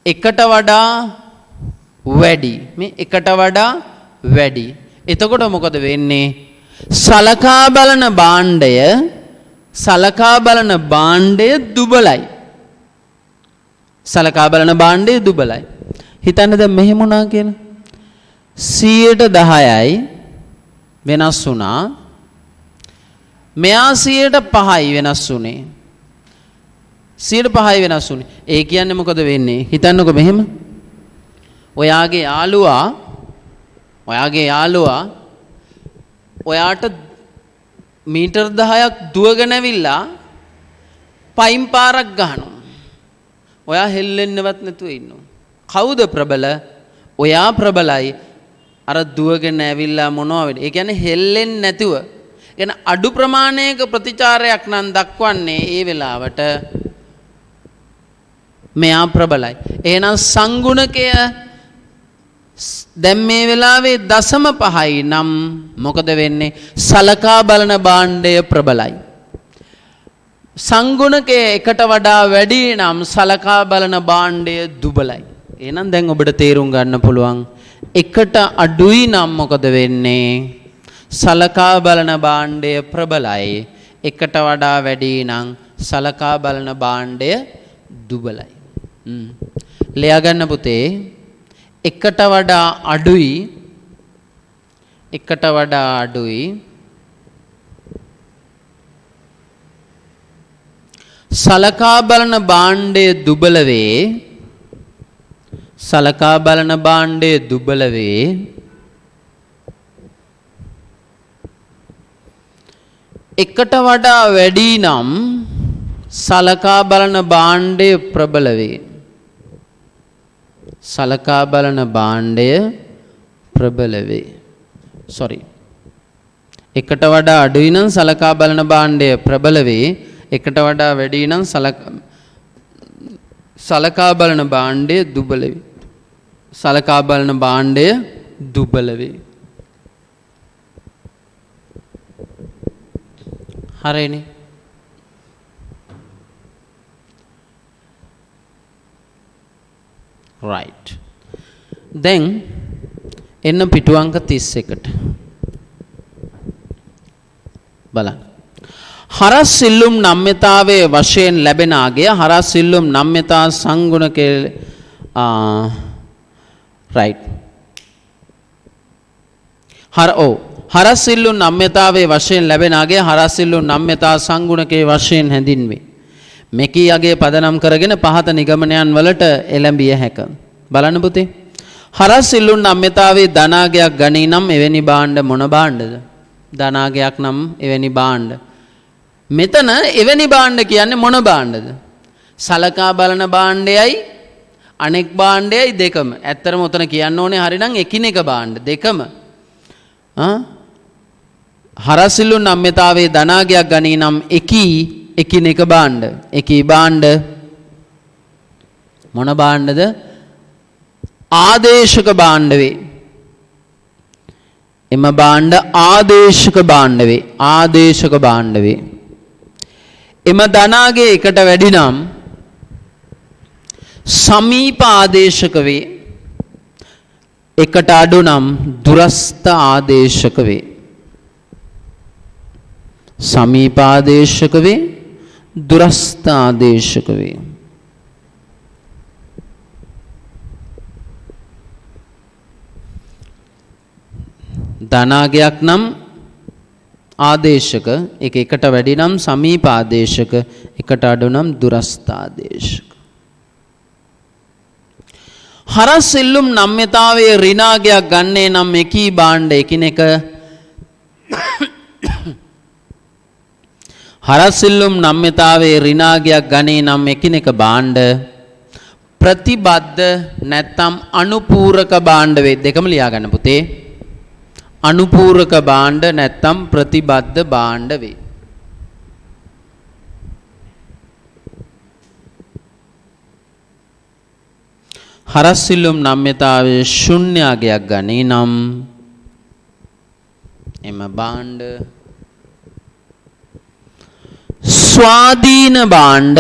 එකට වඩා වැඩි. මේ එකට වඩා වැඩි. එතකොට මොකද වෙන්නේ? සලකා බලන භාණ්ඩය දුබලයි. සලකා බලන භාණ්ඩය දුබලයි. හිතන්න දැන් මෙහෙම වුණා කියලා. 10%යි වෙනස් වුණා. මෙයා 5%යි වෙනස් වුණේ. 5%යි වෙනස් වුණේ. ඒ කියන්නේ මොකද වෙන්නේ? හිතන්නකෝ මෙහෙම. ඔයාගේ යාළුවා ඔයාට මීටර් 10ක් දුවගෙන ඇවිල්ලා පයින් පාරක් ගහනවා. ඔයා හෙල්ලෙන්නවත් නැතුව ඉන්නවා. කවුද ප්‍රබල? ඔයා ප්‍රබලයි. අර දුවගෙන ඇවිල්ලා මොනවා වෙන්නේ? ඒ කියන්නේ හෙල්ලෙන්නේ නැතුව. කියන්නේ අඩු ප්‍රමාණයක ප්‍රතිචාරයක් නම් දක්වන්නේ ඒ වෙලාවට මෙයා ප්‍රබලයි. එහෙනම් සංගුණකය දැන් මේ වෙලාවේ 0.5යි නම් මොකද වෙන්නේ? සලකා බලන භාණ්ඩය ප්‍රබලයි. සංගුණකය එකට වඩා වැඩි නම් සලකා බලන භාණ්ඩය දුබලයි. එහෙනම් දැන් ඔබට තේරුම් ගන්න පුළුවන් එකට අඩුයි නම් මොකද වෙන්නේ? සලකා බලන භාණ්ඩය ප්‍රබලයි. එකට වඩා වැඩි නම් සලකා බලන භාණ්ඩය දුබලයි. ලියා ගන්න පුතේ. එකට වඩා අඩුයි සලකා බලන භාණ්ඩය දුබල වේ. සලකා බලන භාණ්ඩය දුබල වේ. එකට වඩා වැඩි නම් සලකා බලන භාණ්ඩය ප්‍රබල වේ. සලකා බලන භාණ්ඩය ප්‍රබල වේ. එකට වඩා අඩුයි නම් සලකා බලන භාණ්ඩය ප්‍රබල වේ. එකට වඩා වැඩි නම් සලකා බලන භාණ්ඩය දුබල වේ. සලකා බලන භාණ්ඩය දුබල වේ. හරිනේ. right. දැන් එන්න පිටු අංක 31ට. බලන්න. හරස් සිල්ලුම් නම්‍යතාවයේ වශයෙන් ලැබෙන අගය හරස් සිල්ලුම් නම්‍යතා සංගුණකේ right. හරස් සිල්ලුම් නම්‍යතාවයේ වශයෙන් ලැබෙන අගය හරස් සිල්ලුම් නම්‍යතා සංගුණකේ වශයෙන් හැඳින්වේ. මෙකී අගය පදනම් කරගෙන පහත නිගමනයන් වලට එළඹිය හැක. බලන්න පුතේ. හරස් සිල්ලුම් නම්‍යතාවයේ ධනාගයක් ගනී නම් එවැනි භාණ්ඩ මොන භාණ්ඩද? ධනාගයක් නම් එවැනි භාණ්ඩ. මෙතන එවැනි භාණ්ඩ කියන්නේ මොන භාණ්ඩද? සලකා බලන භාණ්ඩයයි අනෙක් භාණ්ඩයයි දෙකම. ඇත්තටම උතන කියන්න ඕනේ හරිනම් එකිනෙක භාණ්ඩ දෙකම. හරස් සිල්ලුම් නම්‍යතාවයේ ධනාගයක් ගනී නම් එකිනෙක භාණ්ඩ. එකී භාණ්ඩ මොන භාණ්ඩද? ආදේශක භාණ්ඩ වේ. එම භාණ්ඩ ආදේශක භාණ්ඩ වේ. ආදේශක භාණ්ඩ වේ. එම ධනාගය එකට වැඩි නම් සමීප ආදේශක වේ. එකට අඩු නම් දුරස්ත ආදේශක වේ. සමීප ආදේශක වේ. දුරස්ත ආදේශක වේ. ධනාගයක් නම් ආදේශක, ඒක එකට වැඩි නම් සමීප ආදේශක, එකට අඩු නම් දුරස්ත ආදේශක. හරස් සිල්ලුම් නම්‍යතාවයේ ඍණාගයක් ගන්නේ නම් එකී භාණ්ඩ එකිනෙක හරස් සිල්ලුම් නම්‍යතාවයේ ඍණාගයක් ගන්නේ නම් එකිනෙක භාණ්ඩ ප්‍රතිබද්ධ නැත්නම් අනුපූරක භාණ්ඩ වේ. දෙකම ලියා ගන්න පුතේ. අනුපූරක භාණ්ඩ නැත්නම් ප්‍රතිබද්ධ භාණ්ඩ වේ. හරස් සිල්ලුම් නම්‍යතාවයේ ශුන්‍යාගයක් ගනී නම් එම භාණ්ඩ ස්වාධීන භාණ්ඩ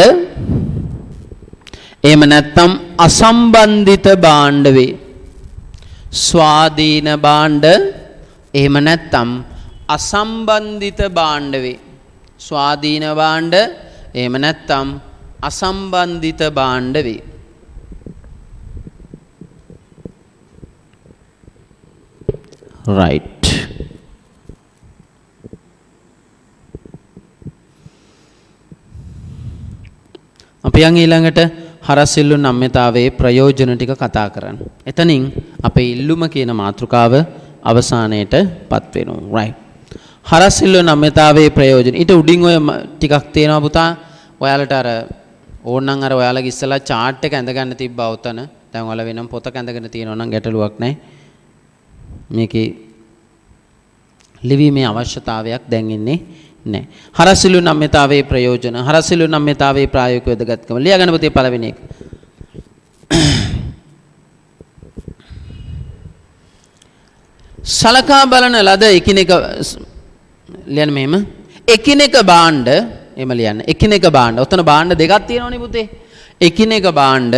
එහෙම නැත්නම් අසම්බන්ධිත භාණ්ඩ වේ. ස්වාධීන භාණ්ඩ එහෙම නැත්නම් අසම්බන්ධිත භාණ්ඩ වේ. ස්වාධීන භාණ්ඩ එහෙම නැත්නම් අසම්බන්ධිත භාණ්ඩ වේ. right. අපි යන් ඊළඟට හරස් සිල්ලුම් නම්‍යතාවයේ ප්‍රයෝජන ටික කතා කරන්න. එතනින් අපේ ඉල්ලුම කියන මාතෘකාව අවසානයේටපත් වෙනවා. right. හරස් සිල්ලුම් නම්‍යතාවයේ ප්‍රයෝජන. ඊට උඩින් ඔය ටිකක් තියෙනවා පුතා. ඔයාලට අර ඕනනම් අර ඔයාලගේ ඉස්සලා chart එක ඇඳ ගන්න තිබ්බා උතන. දැන් ඔයාලා වෙනම පොතක ඇඳගෙන තියෙනවා නම් ගැටලුවක් නැහැ. මේකේ ලිවීමේ අවශ්‍යතාවයක් දැන් ඉන්නේ නැහැ. හරස් සිල්ලුම් නම්‍යතාවයේ ප්‍රයෝජන. හරස් සිල්ලුම් නම්‍යතාවයේ ප්‍රායෝගික වැදගත්කම. ලියා ගන්න පුතේ පළවෙනි එක. සලකා බලන ලද එකිනෙක ලියන්න මෙහෙම. එකිනෙක භාණ්ඩ එහෙම ලියන්න. එකිනෙක භාණ්ඩ. ඔතන භාණ්ඩ දෙකක් තියෙනවනේ පුතේ. එකිනෙක භාණ්ඩ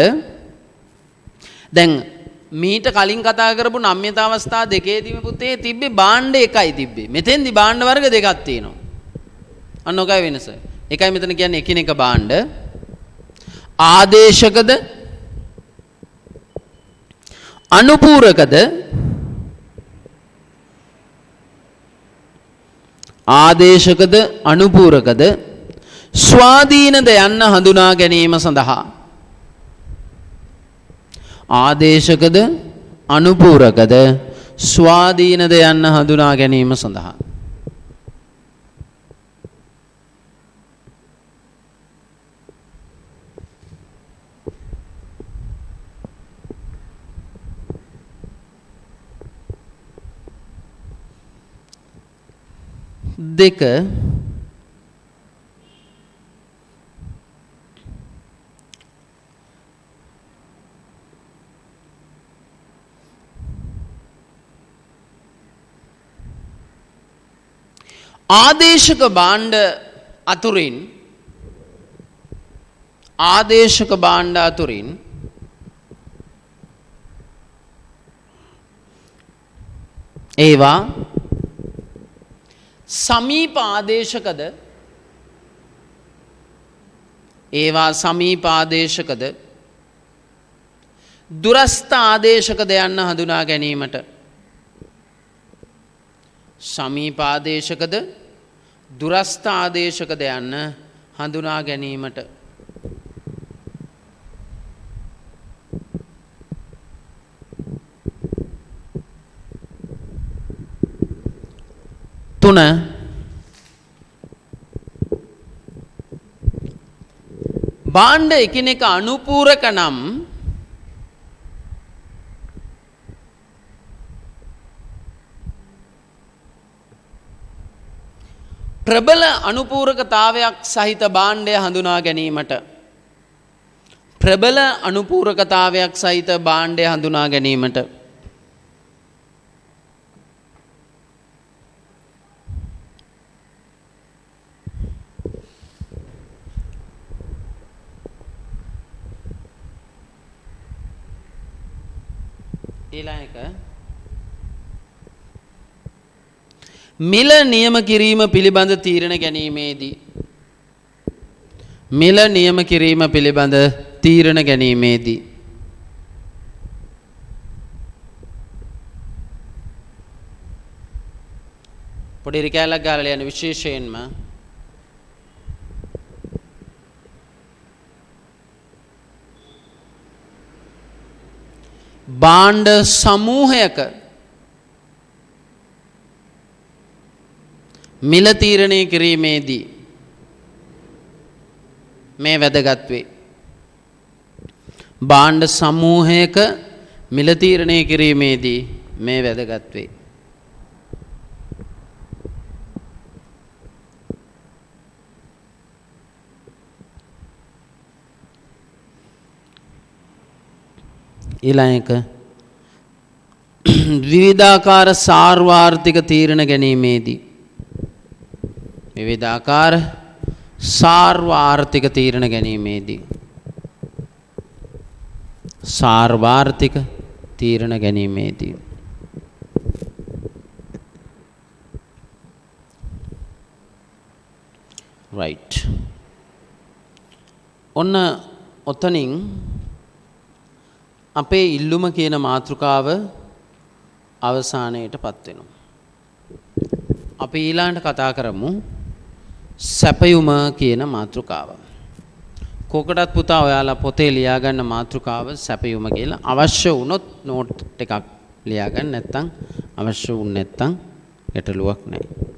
දැන් මීට කලින් කතා කරපු නම්‍යතා අවස්ථා දෙකේදීම පුතේ තිබ්බේ භාණ්ඩ එකයි තිබ්බේ. මෙතෙන්දි භාණ්ඩ වර්ග දෙකක් තියෙනවා. අන්න ඔකයි වෙනස. එකයි මෙතන කියන්නේ එකිනෙක භාණ්ඩ ආදේශකද අනුපූරකද ආදේශකද අනුපූරකද ස්වාධීනද යන්න හඳුනා ගැනීම සඳහා ආදේශකද අනුපූරකද ස්වාධීනද යන්න හඳුනා ගැනීම සඳහා දෙක ආදේශක භාණ්ඩ අතුරින් ඒවා සමීප ආදේශකද දුරස්ථ ආදේශකද යන්න හඳුනා ගැනීමට සමීප ආදේශකද දුරස්ථ ආදේශකද යන්න හඳුනා ගැනීමට තුන භාණ්ඩ එකිනෙක අනුපූරක නම් ප්‍රබල අනුපූරකතාවයක් සහිත භාණ්ඩය හඳුනා ගැනීමට ප්‍රබල අනුපූරකතාවයක් සහිත භාණ්ඩය හඳුනා ගැනීමට ඊළඟ එක මිල නියම කිරීම පිළිබඳ තීරණ ගැනීමේදී පොඩි රිකැලක් ගාලා යන විශේෂයෙන්ම භාණ්ඩ සමූහයක මිල තීරණය කිරීමේදී මේ වැදගත් වේ. භාණ්ඩ සමූහයක මිල තීරණය කිරීමේදී මේ වැදගත් වේ. ඊළඟ එක විවිධාකාර සාර්වාර්ථික තීරණ ගැනීමේදී සාර්වාර්ථික තීරණ ගැනීමේදී right ඔන්න ඔතනින් අපේ ඉල්ලුම කියන මාතෘකාව අවසානයටපත් වෙනවා. අපි ඊළඟට කතා කරමු සැපයුම කියන මාතෘකාව. කොකටත් පුතා ඔයාලා පොතේ ලියා ගන්න මාතෘකාව සැපයුම කියලා. අවශ්‍ය වුණොත් නෝට් එකක් ලියා ගන්න, නැත්නම් අවශ්‍ය වුණ නැත්නම් ගැටලුවක් නැහැ.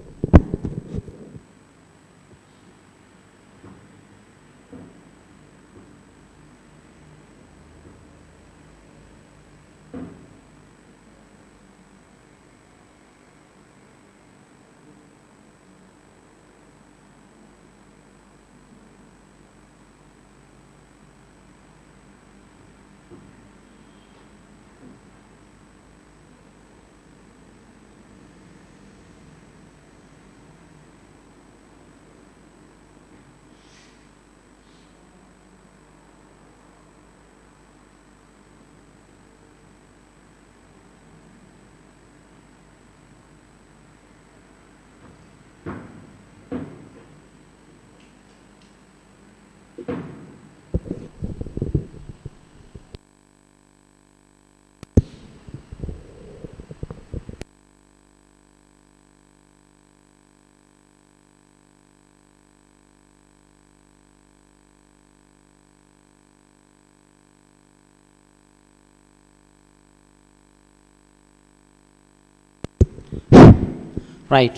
right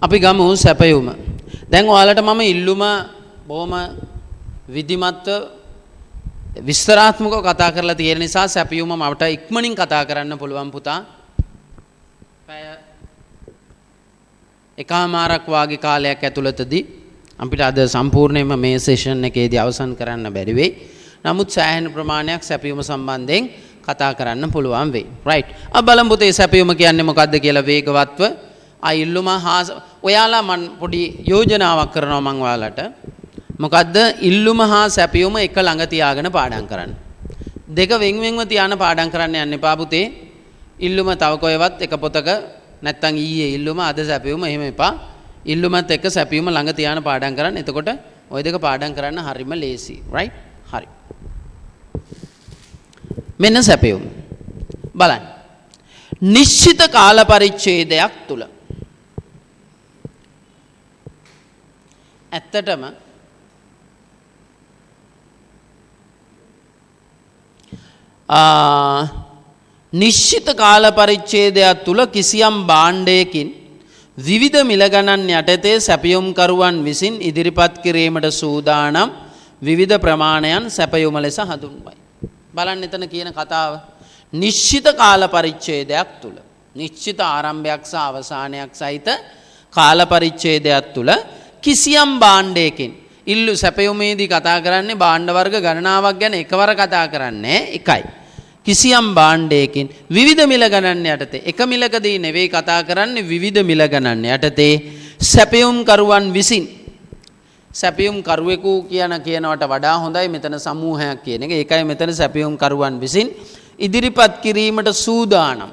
අපි ගමු සැපයුම. දැන් ඔයාලට මම ඉල්ලුම බොහොම විධිමත්ව විස්තරාත්මකව කතා කරලා තියෙන නිසා සැපයුම මට ඉක්මනින් කතා කරන්න පුළුවන් පුතා. පැය එකමාරක් වාගේ කාලයක් ඇතුළතදී අපිට අද සම්පූර්ණයෙන්ම මේ සෙෂන් එකේදී අවසන් කරන්න බැරි වෙයි. නමුත් සෑහෙන ප්‍රමාණයක් සැපයුම සම්බන්ධයෙන් කතා කරන්න පුළුවන් වෙයි. right. අපි බලමු පුතේ සැපයුම කියන්නේ මොකක්ද කියලා වේගවත්ව ආ ඉල්ලුම හා ඔයාලා මන් පොඩි යෝජනාවක් කරනවා මං ඔයාලට. මොකද්ද? ඉල්ලුම හා සැපයුම එක ළඟ තියාගෙන පාඩම් කරන්න. දෙක වෙන් වෙන්ව තියාන පාඩම් කරන්න යන්න එපා පුතේ. ඉල්ලුම තව කොහෙවත් එක පොතක නැත්තම් ඊයේ ඉල්ලුම අද සැපයුම එහෙම එපා. ඉල්ලුමත් එක්ක සැපයුම ළඟ තියාන පාඩම් කරන්න. එතකොට ওই දෙක පාඩම් කරන්න හරිම ලේසි. right? හරි. මෙන්න සැපයුම. බලන්න. නිශ්චිත කාල පරිච්ඡේදයක් තුල ඇත්තටම නිශ්චිත කාල පරිච්ඡේදයක් තුල කිසියම් භාණ්ඩයකින් විවිධ මිල ගණන් යටතේ සැපයුම්කරුවන් විසින් ඉදිරිපත් කිරීමට සූදානම් විවිධ ප්‍රමාණයන් සැපයුම ලෙස හඳුන්වයි. බලන්න එතන කියන කතාව. නිශ්චිත කාල පරිච්ඡේදයක් තුල නිශ්චිත ආරම්භයක් සහ අවසානයක් සහිත කාල පරිච්ඡේදයක් තුල කිසියම් භාණ්ඩයකින් ඉල්ලු සැපයුමේදී කතා කරන්නේ භාණ්ඩ වර්ග ගණනාවක් ගැන එකවර කතා කරන්නේ එකයි. කිසියම් භාණ්ඩයකින් විවිධ මිල ගණන් යටතේ එක මිලකදී නෙවෙයි කතා කරන්නේ විවිධ මිල ගණන් යටතේ සැපයුම්කරුවන් විසින් සැපයුම්කරුවෙකු කියනවට වඩා හොඳයි මෙතන සමූහයක් කියන එක. ඒකයි මෙතන සැපයුම්කරුවන් විසින් ඉදිරිපත් කිරීමට සූදානම්.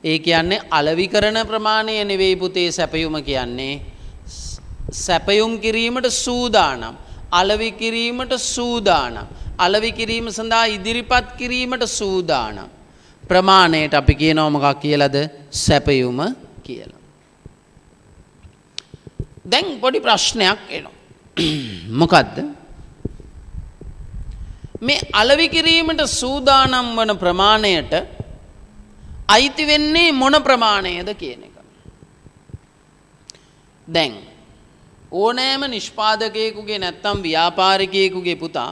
ඒ කියන්නේ අලෙවි කරන ප්‍රමාණය නෙවෙයි පුතේ සැපයුම කියන්නේ. සැපයුම් කිරීමට සූදානම්. අලෙවි කිරීමට සූදානම්. අලෙවි කිරීම සඳහා ඉදිරිපත් කිරීමට සූදානම්. ප්‍රමාණයට අපි කියනවා මොකක් කියලාද? සැපයුම කියලා. දැන් පොඩි ප්‍රශ්නයක් එනවා. මොකද්ද? මේ අලෙවි කිරීමට සූදානම් වන ප්‍රමාණයට අයිති වෙන්නේ මොන ප්‍රමාණයද කියන එක. දැන් ඕනෑම නිෂ්පාදකයෙකුගේ නැත්තම් ව්‍යාපාරිකයෙකුගේ පුතා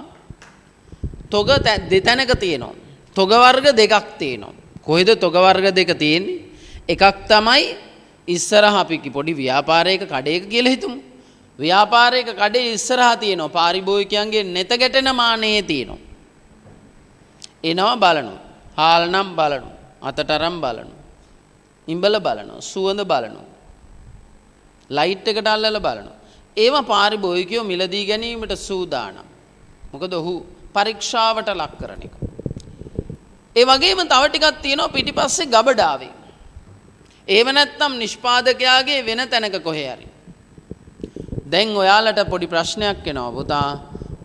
තොග දෙතැනක තියෙනවා. තොග වර්ග දෙකක් තියෙනවා. කොහෙද තොග වර්ග දෙක තියෙන්නේ? එකක් තමයි ඉස්සරහ අපි පොඩි ව්‍යාපාරයක කඩේක කියලා හිතමු. ව්‍යාපාරයක කඩේ ඉස්සරහා තියෙනවා පාරිභෝගිකයන්ගේ නෙත ගැටෙන මානයේ තියෙනවා. එනවා බලනවා. හාල් නම් බලනවා. අතට අරන් බලනවා. ඉඹල බලනවා. සුවඳ බලනවා. ලයිට් එකට අල්ලලා බලනවා. ඒව පාරිභෝගිකයෝ මිලදී ගැනීමට සූදානම්. මොකද ඔහු පරීක්ෂාවට ලක් කරන එක. ඒ වගේම තව ටිකක් තියෙනවා පිටිපස්සේ ගබඩාවේ. ඒව නැත්තම් නිෂ්පාදකයාගේ වෙන තැනක කොහේ හරි. දැන් ඔයාලට පොඩි ප්‍රශ්නයක් එනවා පුතා.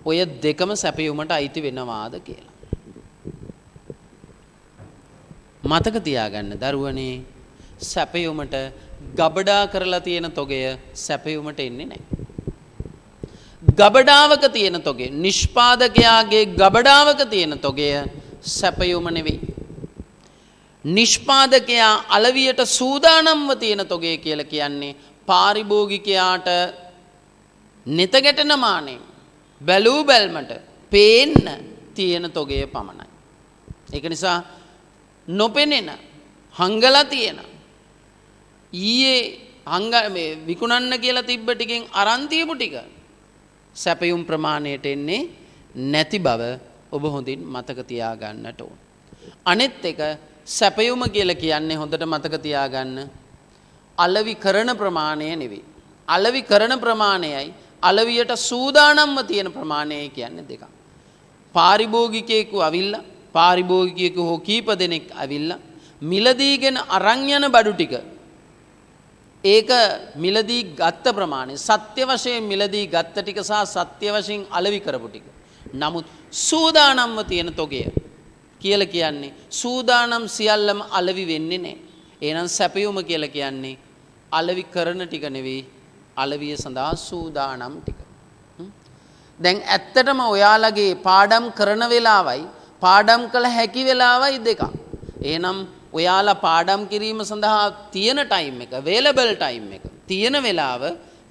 ඔය දෙකම සැපයුමට අයිති වෙනවාද කියලා. මතක තියාගන්න දරුවනේ සැපයුමට ගබඩා කරලා තියෙන තොගය සැපයුමට එන්නේ නැහැ. ගබඩාවක තියෙන තොගය නිෂ්පාදකයාගේ ගබඩාවක තියෙන තොගය සැපයුම නෙවෙයි. නිෂ්පාදකයා අලවියට සූදානම්ව තියෙන තොගය කියලා කියන්නේ පාරිභෝගිකයාට නෙත ගැටෙන මානෙ බැලූ බැල්මට පේන්න තියෙන තොගය පමණයි. ඒක නිසා නොපෙනෙන හංගලා තියෙන ඊයේ මේ විකුණන්න කියලා තිබ්බ ටිකෙන් අරන් තියපු ටික සැපයුම් ප්‍රමාණයට එන්නේ නැති බව ඔබ හොඳින් මතක තියාගන්නට ඕන. අනෙත් එක සැපයුම කියලා කියන්නේ හොඳට මතක තියාගන්න අලෙවි කරන ප්‍රමාණය නෙවෙයි. අලෙවි කරන ප්‍රමාණයයි අලවියට සූදානම්ව තියෙන ප්‍රමාණයයි කියන්නේ දෙකක්. පාරිභෝගිකයෙකු අවිල්ලා පාරිභෝගිකයෙකු හෝ කීප දෙනෙක් අවිල්ලා මිලදීගෙන අරන් යන බඩු ටික ඒක මිලදී ගත්ත ප්‍රමාණය සත්‍ය වශයෙන් මිලදී ගත්ත ටික සහ සත්‍ය වශයෙන් අලෙවි කරපු ටික. නමුත් සූදානම්ව තියෙන තොගය කියලා කියන්නේ සූදානම් සියල්ලම අලෙවි වෙන්නේ නැහැ. එහෙනම් සැපයුම කියලා කියන්නේ අලෙවි කරන ටික නෙවෙයි අලවිය සඳහා සූදානම් ටික. දැන් ඇත්තටම ඔයාලගේ පාඩම් කරන වෙලාවයි පාඩම් කළ හැකි වෙලාවයි දෙකක්. එහෙනම් ඔයාලා පාඩම් කිරීම සඳහා තියෙන ටයිම් එක අවේලබල් ටයිම් එක තියෙන වෙලාව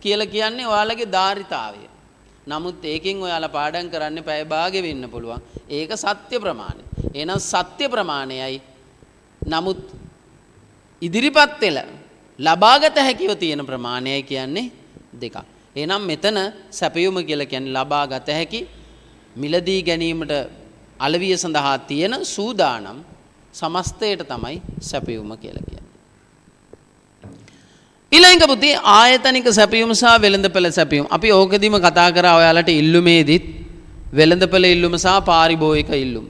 කියලා කියන්නේ ඔයාලගේ ධාරිතාවය. නමුත් ඒකෙන් ඔයාලා පාඩම් කරන්න පැය භාගෙ වෙන්න පුළුවන්. ඒක සත්‍ය ප්‍රමාණය. එහෙනම් සත්‍ය ප්‍රමාණයයි නමුත් ඉදිරිපත් වෙලා ලබාගත හැකිව තියෙන ප්‍රමාණයයි කියන්නේ දෙකක්. එහෙනම් මෙතන සැපයුම කියලා කියන්නේ ලබාගත හැකි මිලදී ගැනීමට අලවිය සඳහා තියෙන සූදානම් සමස්තයට තමයි සැපයුම කියලා කියන්නේ. ඊළඟ පුතේ ආයතනික සැපයුම සහ වෙළඳපළ සැපයුම. අපි ඕකදීම කතා කරා ඔයාලට ඉල්ලුමේදීත් වෙළඳපළ ඉල්ලුම සහ පාරිභෝගික ඉල්ලුම.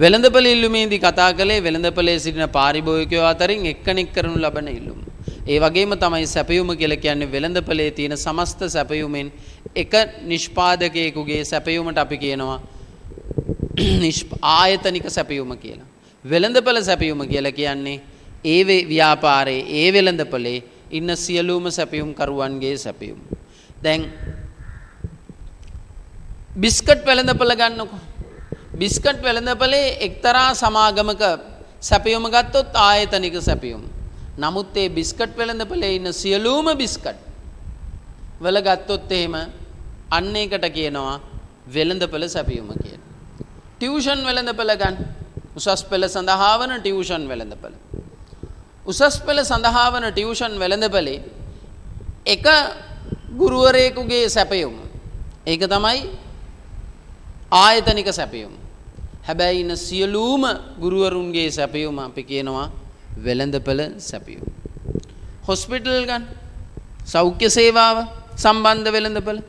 වෙළඳපළ ඉල්ලුමේදී කතා කළේ වෙළඳපළේ සිටින පාරිභෝගිකයෝ අතරින් එක්කෙනෙක් කරනු ලබන ඉල්ලුම. ඒ වගේම තමයි සැපයුම කියලා කියන්නේ වෙළඳපළේ තියෙන සමස්ත සැපයුමෙන් එක නිෂ්පාදකයෙකුගේ සැපයුමට අපි කියනවා ආයතනික සැපයුම කියලා. වෙළඳපළ සැපයුම කියලා කියන්නේ ඒ ව්‍යාපාරයේ ඒ වෙළඳපළේ ඉන්න සියලුම සැපයුම් කරුවන්ගේ සැපයුම. දැන් බිස්කට් වෙළඳපළ ගන්නකො. බිස්කට් වෙළඳපළේ එක්තරා සමාගමක සැපයුම ගත්තොත් ආයතනික සැපයුම. නමුත් ඒ බිස්කට් වෙළඳපළේ ඉන්න සියලුම බිස්කට් වල ගත්තොත් එහෙම අන්න ඒකට කියනවා වෙළඳපළ සැපයුම කියලා. ටියුෂන් වෙළඳපළ ගන්න. උසස් පෙළ සඳහා වන ටියුෂන් වෙළඳපළ. උසස් පෙළ සඳහා වන ටියුෂන් වෙළඳපළේ එක ගුරුවරයෙකුගේ සැපයුම. ඒක තමයි ආයතනික සැපයුම. හැබැයි ඉන්න සියලුම ගුරුවරුන්ගේ සැපයුම අපි කියනවා වෙළඳපළ සැපයුම. හොස්පිටල් ගන්න. සෞඛ්‍ය සේවාව සම්බන්ධ වෙළඳපළ.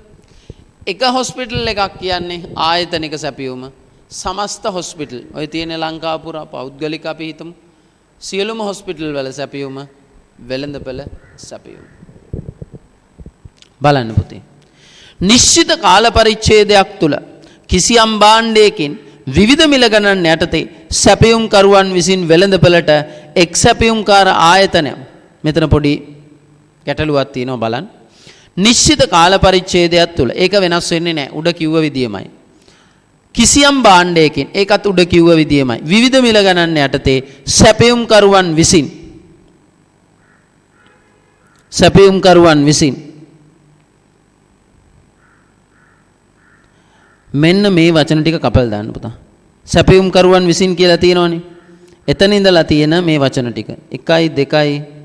එක හොස්පිටල් එකක් කියන්නේ ආයතනික සැපයුම. සමස්ත හොස්පිටල් ඔය තියෙන ලංකාව පුරා පෞද්ගලික අපි හිතමු. සියලුම හොස්පිටල් වල සැපයුම වෙළඳපළ සැපයුම. බලන්න පුතේ. නිශ්චිත කාල පරිච්ඡේදයක් තුල කිසියම් භාණ්ඩයකින් විවිධ මිල ගණන් යටතේ සැපයුම් කරුවන් විසින් වෙළඳපළට එක් සැපයුම්කාර ආයතනය. මෙතන පොඩි ගැටලුවක් තියෙනවා බලන්න. නිශ්චිත කාල පරිච්ඡේදයක් තුල ඒක වෙනස් වෙන්නේ නැහැ. උඩ කිව්ව විදියමයි. කිසියම් භාණ්ඩයකින් ඒකත් උඩ කිව්ව විදියමයි. විවිධ මිල ගණන් යටතේ සැපයුම් කරුවන් විසින් මෙන්න මේ වචන ටික කපලා දාන්න පුතා. සැපයුම් කරුවන් විසින් කියලා තියෙනවනේ. එතන ඉඳලා තියෙන මේ වචන ටික 1 2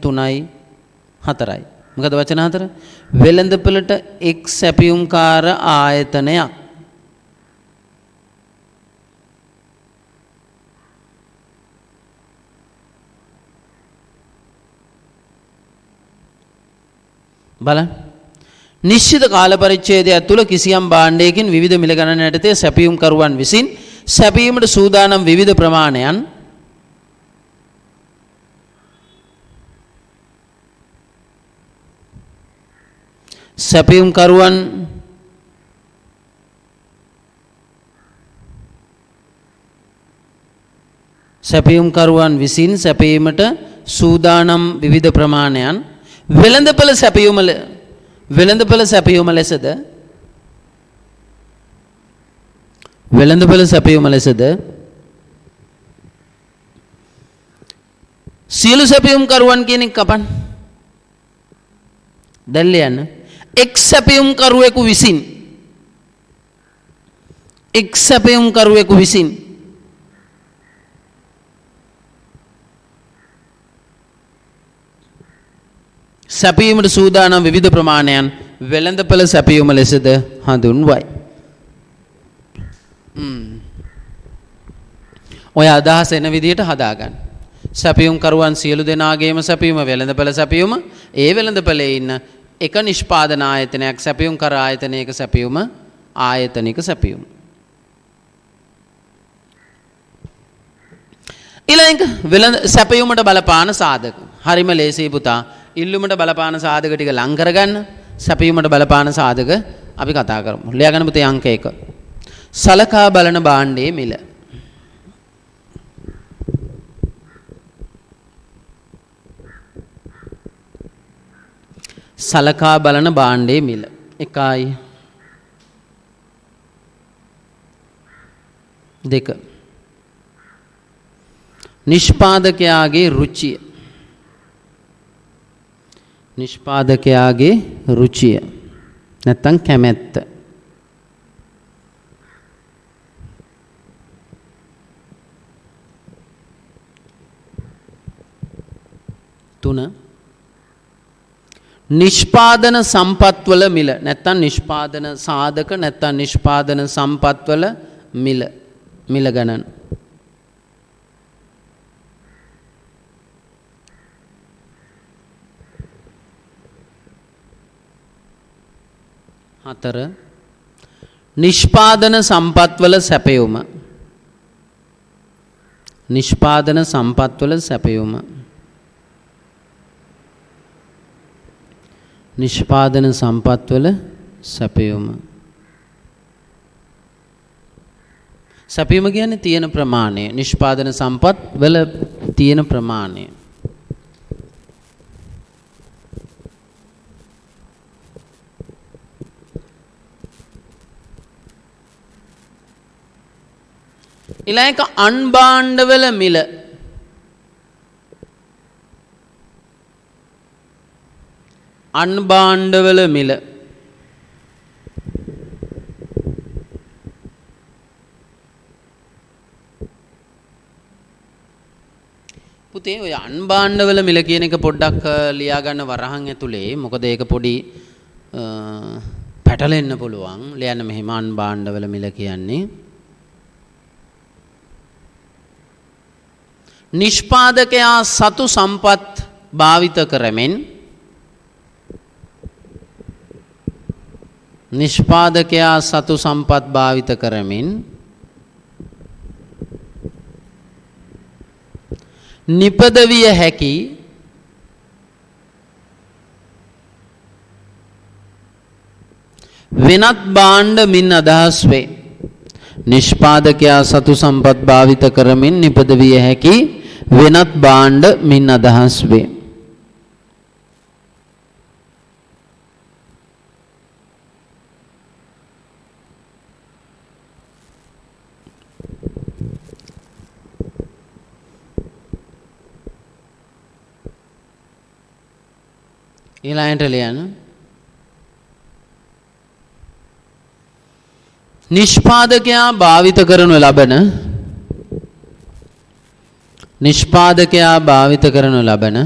3 4යි. මොකද වචන 4? වෙළඳපළට එක් සැපයුම්කාර ආයතනයක්. බලන්න. නිශ්චිත කාල පරිච්ඡේදයක් තුල කිසියම් භාණ්ඩයකින් විවිධ මිල ගණන් යටතේ සැපයුම් කරුවන් විසින් සැපීමට සූදානම් විවිධ ප්‍රමාණයන් සැපයුම් කරුවන් විසින් සැපීමට සූදානම් විවිධ ප්‍රමාණයන් වෙළඳපළ සැපයුම ලෙසද සියලු සැපයුම් කරුවන් කියන එක කපන්න. දැල්ල යන එක් සැපයුම් කරුවෙකු විසින් සැපීමට සූදානම් විවිධ ප්‍රමාණයන් වෙළඳපළ සැපයුම ලෙසද හඳුන්වයි. ඔය අදහස එන විදිහට හදාගන්න. සැපයුම් කරුවන් සියලු දෙනාගේම සැපයුම වෙළඳපළ සැපයුම. ඒ වෙළඳපළේ ඉන්න එක නිෂ්පාදන ආයතනයක් සැපයුම් කර ආයතනයක සැපයුම ආයතනික සැපයුම. ඊළඟ සැපයුමට බලපාන සාධක. හරිම ලේසියි පුතා. ඉල්ලුමට බලපාන සාධක ටික ලං කරගන්න. සැපයුමට බලපාන සාධක අපි කතා කරමු. ලියාගන්න පුතේ අංක 1. සලකා බලන භාණ්ඩයේ මිල. සලකා බලන භාණ්ඩයේ මිල 1යි 2. නිෂ්පාදකයාගේ රුචිය. නැත්තම් කැමැත්ත. 3. නිෂ්පාදන සම්පත්වල මිල. නැත්තම් නිෂ්පාදන සාධක නැත්තම් නිෂ්පාදන සම්පත්වල මිල ගණන. 4. 4 නිෂ්පාදන සම්පත්වල සැපයුම. නිෂ්පාදන සම්පත්වල සැපයුම. නිෂ්පාදන සම්පත්වල සැපයුම. සැපයුම කියන්නේ තියෙන ප්‍රමාණය. නිෂ්පාදන සම්පත් වල තියෙන ප්‍රමාණය. ඊළඟ අන්භාණ්ඩවල මිල. අන්භාණ්ඩවල මිල. පුතේ ඔය අන්භාණ්ඩවල මිල කියන එක පොඩ්ඩක් ලියා ගන්න වරහන් ඇතුලේ. මොකද ඒක පොඩි පැටලෙන්න පුළුවන්. ලියන්න මෙහෙම අන්භාණ්ඩවල මිල කියන්නේ නිෂ්පාදකයා සතු සම්පත් භාවිත කරමින් නිෂ්පාදකයා සතු සම්පත් භාවිත කරමින් නිපදවිය හැකි වෙනත් භාණ්ඩ මින් අදහස් වේ. නිෂ්පාදකයා සතු සම්පත් භාවිත කරමින් නිපදවිය හැකි වෙනත් භාණ්ඩ මින් අදහස් වේ. ඊළඟට ලියන්න නිෂ්පාදකයා භාවිත කරනු ලබන නිෂ්පාදකයා භාවිත කරනු ලබන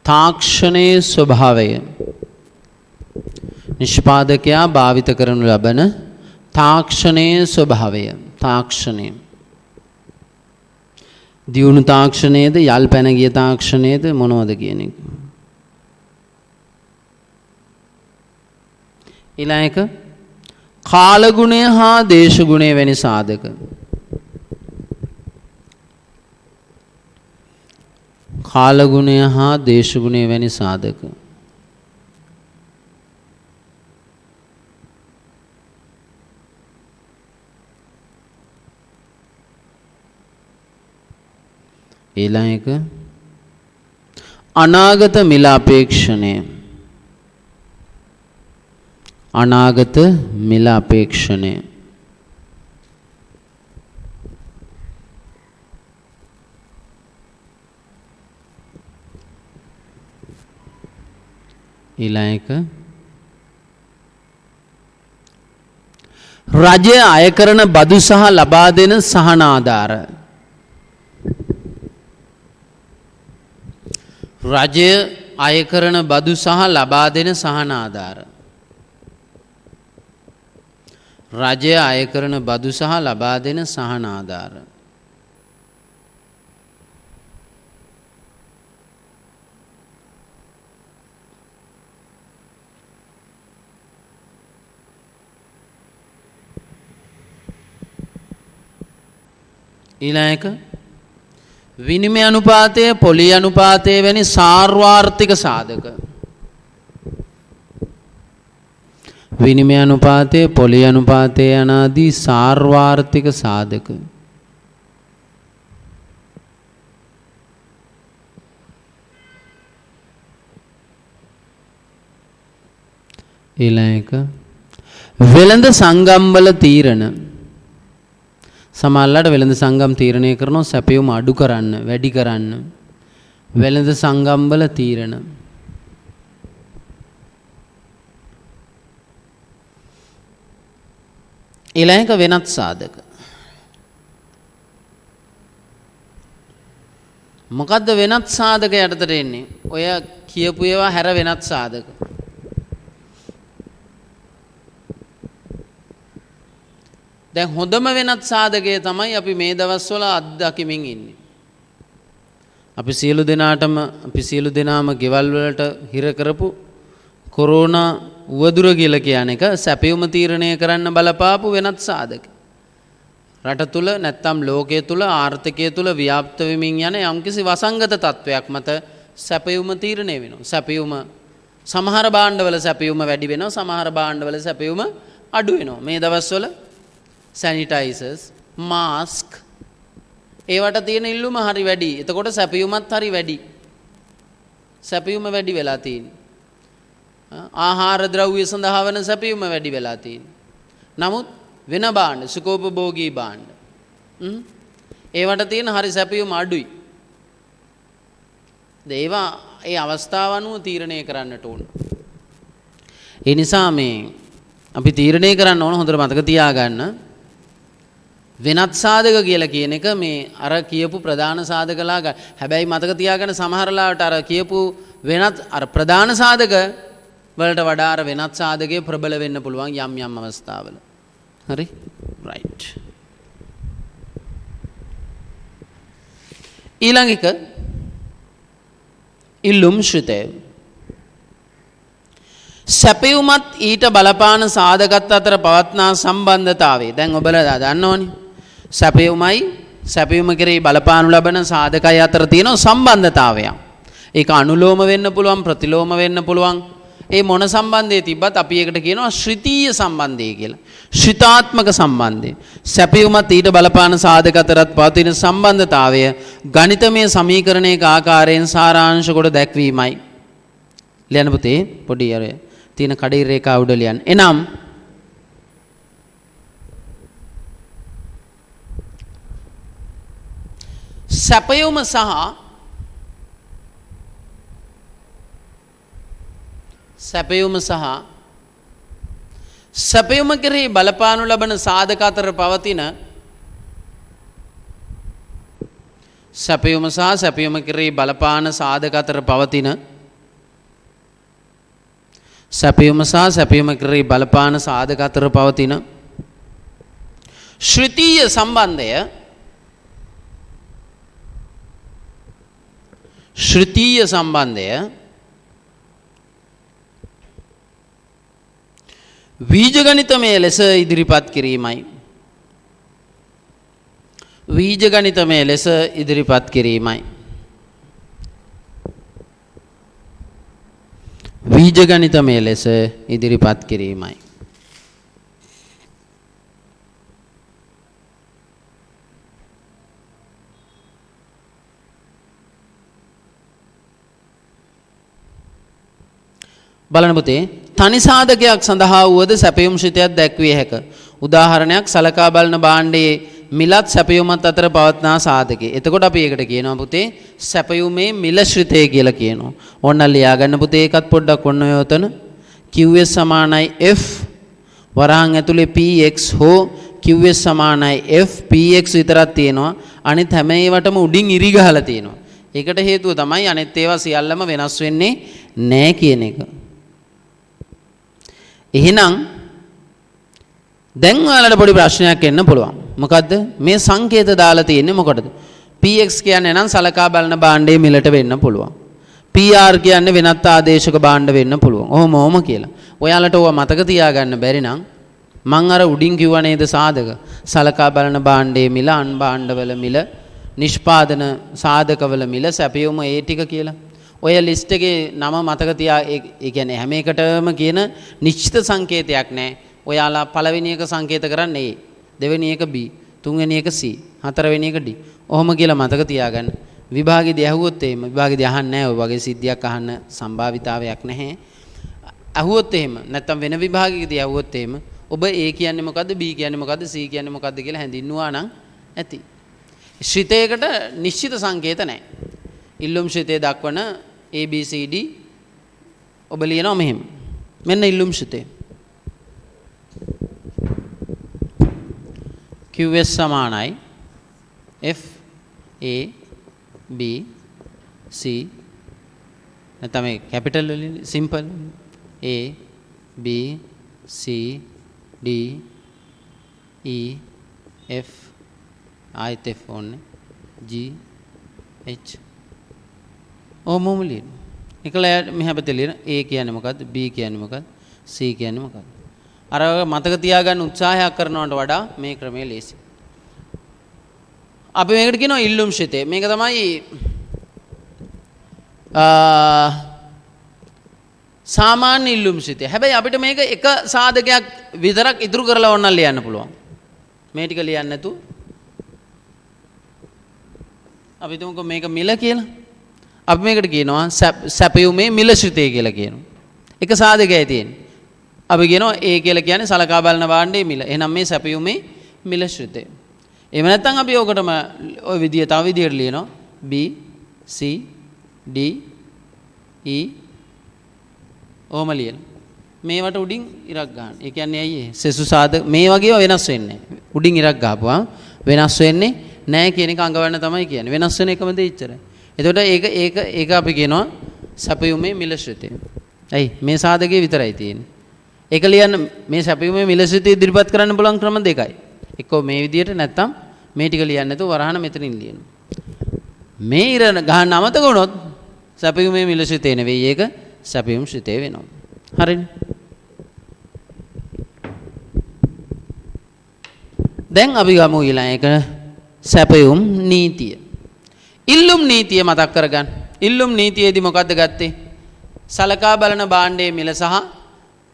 තාක්ෂණයේ ස්වභාවය. නිෂ්පාදකයා භාවිත කරනු ලබන තාක්ෂණයේ ස්වභාවය. තාක්ෂණය දියුණු තාක්ෂණයේද යල් පැන ගිය තාක්ෂණයේද මොනවද කියන එක. ඊළඟ කාලගුණය හා දේශගුණය වැනි සාධක. කාලගුණය හා දේශගුණය වැනි සාධක. ඊළඟ අනාගත මිල අපේක්ෂණය. අනාගත මිල අපේක්ෂණය. ඊළඟ රජය අය කරන බදු සහ ලබා දෙන සහන ආධාර. රජය අය කරන බදු සහ ලබා දෙන සහන ආධාර. රජය අය කරන බදු සහ ලබා දෙන සහන ආධාර. ඊළඟ විනිමය අනුපාතය, පොලි අනුපාතය වැනි සාර්වාර්ථික සාධක. විනිමය අනුපාතය, පොලි අනුපාතය යනාදී සාර්වාර්ථික සාධක. ඊළඟ වෙළඳ සංගම්වල තීරණ. සමහරවිට වෙළඳ සංගම් තීරණය කරනවා සැපයුම අඩු කරන්න, වැඩි කරන්න. වෙළඳ සංගම්වල තීරණ. ඊළඟ වෙනත් සාධක. මොකද්ද වෙනත් සාධක යටතට එන්නේ? ඔය කියපු ඒවා හැර වෙනත් සාධක. දැන් හොඳම වෙනත් සාධකය තමයි අපි මේ දවස්වල අත්දකිමින් ඉන්නේ. අපි සියලු දෙනාම ගෙවල් වලට හිර කරපු කොරෝනා උවදුර කියලා කියන එක සැපයුම තීරණය කරන්න බලපාපු වෙනත් සාධක. රට තුල නැත්තම් ලෝකයේ තුල ආර්ථිකය තුල ව්‍යාප්ත වෙමින් යන යම්කිසි වසංගත තත්වයක් මත සැපයුම තීරණය වෙනවා. සැපයුම සමහර භාණ්ඩවල සැපයුම වැඩි වෙනවා, සමහර භාණ්ඩවල සැපයුම අඩු වෙනවා. මේ දවස්වල සැනිටයිසර්ස්, මාස්ක් ඒවට තියෙන ඉල්ලුම හරි වැඩි. එතකොට සැපයුමත් හරි වැඩි. සැපයුම වැඩි වෙලා තියෙන්නේ. ආහාර ද්‍රව්‍ය සඳහා වන සැපයුම වැඩි වෙලා තියෙන්නේ. නමුත් වෙන භාණ්ඩ, සුඛෝපභෝගී භාණ්ඩ ඒවට තියෙන හරි සැපයුම අඩුයි. ඒවා ඒ අවස්ථාව අනුව තීරණය කරන්නට ඕන. ඒ නිසා මේ අපි තීරණය කරන්න ඕන හොඳට මතක තියාගන්න. වෙනත් සාධක කියලා කියන එක මේ අර කියපු ප්‍රධාන සාධකලා ගන්න. හැබැයි මතක තියාගන්න සමහරලාට අර කියපු වෙනත් අර ප්‍රධාන සාධක වලට වඩා අර වෙනත් සාධකයේ ප්‍රබල වෙන්න පුළුවන් යම් යම් අවස්ථාවල. හරි? රයිට්. ඊළඟ එක ඉල්ලුම් ශ්‍රිතය. සැපයුමත් ඊට බලපාන සාධකත් අතර පවත්නා සම්බන්ධතාවය. දැන් ඔබලා දන්නවනේ. සැපයුමයි සැපයුම කෙරෙහි බලපානු ලබන සාධකයි අතර තියෙන සම්බන්ධතාවයක්. ඒක අනුලෝම වෙන්න පුළුවන්, ප්‍රතිලෝම වෙන්න පුළුවන්. ඒ මොන සම්බන්ධයේ තිබ්බත් අපි ඒකට කියනවා ශ්‍රිතීය සම්බන්ධය කියලා. ශ්‍රිතාත්මක සම්බන්ධය. සැපයුමත් ඊට බලපාන සාධක අතරත් පවතින සම්බන්ධතාවය ගණිතමය සමීකරණයක ආකාරයෙන් සාරාංශ කොට දැක්වීමයි. ලියන්න පුතේ පොඩි අර තියෙන කඩේ රේඛාව උඩ ලියන්න. එනම් සැපයුම සහ සැපයුම කෙරෙහි බලපානු ලබන සාධක අතර පවතින සැපයුම සහ සැපයුම කෙරෙහි බලපාන සාධක අතර පවතින සැපයුම සහ සැපයුම කෙරෙහි බලපාන සාධක අතර පවතින ශ්‍රිතීය සම්බන්ධය වීජගණිතමය ලෙස ඉදිරිපත් කිරීමයි. වීජගණිතමය ලෙස ඉදිරිපත් කිරීමයි. වීජගණිතමය ලෙස ඉදිරිපත් කිරීමයි. බලන්න පුතේ තනි සාධකයක් සඳහා වුවද සැපයුම් ශ්‍රිතයක් දැක්විය හැක. උදාහරණයක් සලකා බලන භාණ්ඩයේ මිලත් සැපයුමත් අතර පවත්නා සාධකය. එතකොට අපි ඒකට කියනවා පුතේ සැපයුමේ මිල ශ්‍රිතය කියලා කියනවා. ඕන්න ලියා ගන්න පුතේ ඒකත් පොඩ්ඩක් ඔන්න ඔය උතන QS සමානයි F වරහන් ඇතුලේ PX හෝ QS සමානයි F PX විතරක් තියෙනවා. අනිත් හැම ඒවටම උඩින් ඉරි ගහලා තියෙනවා. ඒකට හේතුව තමයි අනිත් ඒවා සියල්ලම වෙනස් වෙන්නේ නැහැ කියන එක. එහෙනම් දැන් ඔයාලට පොඩි ප්‍රශ්නයක් එන්න පුළුවන්. මොකද්ද? මේ සංකේත දාලා තියෙන්නේ මොකටද? PX කියන්නේ නම් සලකා බලන භාණ්ඩයේ මිලට වෙන්න පුළුවන්. PR කියන්නේ වෙනත් ආදේශක භාණ්ඩ වෙන්න පුළුවන්. ඔහොම කියලා. ඔයාලට ඕවා මතක තියාගන්න බැරි නම් මං අර උඩින් කිව්වා නේද සාධක. සලකා බලන භාණ්ඩයේ මිල, අන් භාණ්ඩවල මිල, නිෂ්පාදන සාධකවල මිල, සැපයුම ඒ ටික කියලා. ඔය ලිස්ට් එකේ නම මතක තියා ඒ කියන්නේ හැම එකටම කියන නිශ්චිත සංකේතයක් නැහැ. ඔයාලා පළවෙනි එක සංකේත කරන්නේ A, දෙවෙනි එක B, තුන්වෙනි එක C, හතරවෙනි එක D. ඔහොම කියලා මතක තියාගන්න. විභාගෙදී ඇහුවොත් එහෙම විභාගෙදී අහන්නේ නැහැ. ඔය වගේ සිද්ධියක් අහන්න සම්භාවිතාවයක් නැහැ. ඇහුවොත් එහෙම නැත්තම් වෙන විභාගයකදී ඇහුවොත් එහෙම ඔබ A කියන්නේ මොකද්ද, B කියන්නේ මොකද්ද, C කියන්නේ මොකද්ද කියලා හැඳින්නුවා නම් ඇති. ශ්‍රිතයකට නිශ්චිත සංකේත නැහැ. ඉල්ලුම් ශ්‍රිතය දක්වන ABCD ඔබ ලියනවා මෙහෙම. මෙන්න ඉල්ලුම් ශ්‍රිතය. QS සමානයි F A B C නැත්නම් මේ කැපිටල් වලින් simple A B C D E F ආයෙත් F ඕනේ G H ඕමම ලියන. එකලා මෙහා පැත්තේ ලියන A කියන්නේ මොකද්ද? B කියන්නේ මොකද්ද? C කියන්නේ මොකද්ද? අර මතක තියාගන්න උත්සාහයක් කරනවට වඩා මේ ක්‍රමය ලේසි. අපි මේකට කියනවා ඉල්ලුම් ශිතය. මේක තමයි සාමාන්‍ය ඉල්ලුම් ශිතය. හැබැයි අපිට මේක එක සාධකයක් විතරක් ඉතුරු කරලා ඕනනම් ලියන්න පුළුවන්. මේ ටික ලියන්න නැතු අපි හිතමුකෝ මේක මිල කියලා. අපි මේකට කියනවා සැපයුමේ මිල ශිතය කියලා කියනවා. එක සාධකයයි තියෙන්නේ. අපි කියනවා A කියලා කියන්නේ සලකා බලන භාණ්ඩයේ මිල. එහෙනම් මේ සැපයුමේ මිල ශිතය. එහෙම නැත්නම් අපි ඔකටම ওই විදිය තව විදියට ලියනවා B C D E ඕම ලියන. මේවට උඩින් ඉරක් ගන්න. ඒ කියන්නේ ඇයි සෙසු සාධක මේ වගේ වෙනස් වෙන්නේ. උඩින් ඉරක් ගහපුවා වෙනස් වෙන්නේ නැහැ කියන එක අඟවන්න තමයි කියන්නේ. වෙනස් වෙන එකම දේ ඉච්චරයි. එතකොට ඒක අපි කියනවා සැපයුමේ මිල ශිතය. ඇයි මේ සාධකයේ විතරයි තියෙන්නේ. ඒක ලියන්න මේ සැපයුමේ මිල ශිතය ඉදිරිපත් කරන්න පුළුවන් ක්‍රම දෙකයි. එක්කෝ මේ විදියට නැත්තම් මේ ටික ලියන්න නැතුව වරහන මෙතනින් ලියනවා. මේ ඉර ගහන්න අමතක වුණොත් සැපයුමේ මිල ශිතය නෙවෙයි ඒක සැපයුම් ශිතය වෙනවා. හරිනේ. දැන් අපි ගමු ඊළඟ එක සැපයුම් නීතිය. ඉල්ලුම් නීතිය මතක් කරගන්න. ඉල්ලුම් නීතියේදී මොකද්ද ගත්තේ? සලකා බලන භාණ්ඩයේ මිල සහ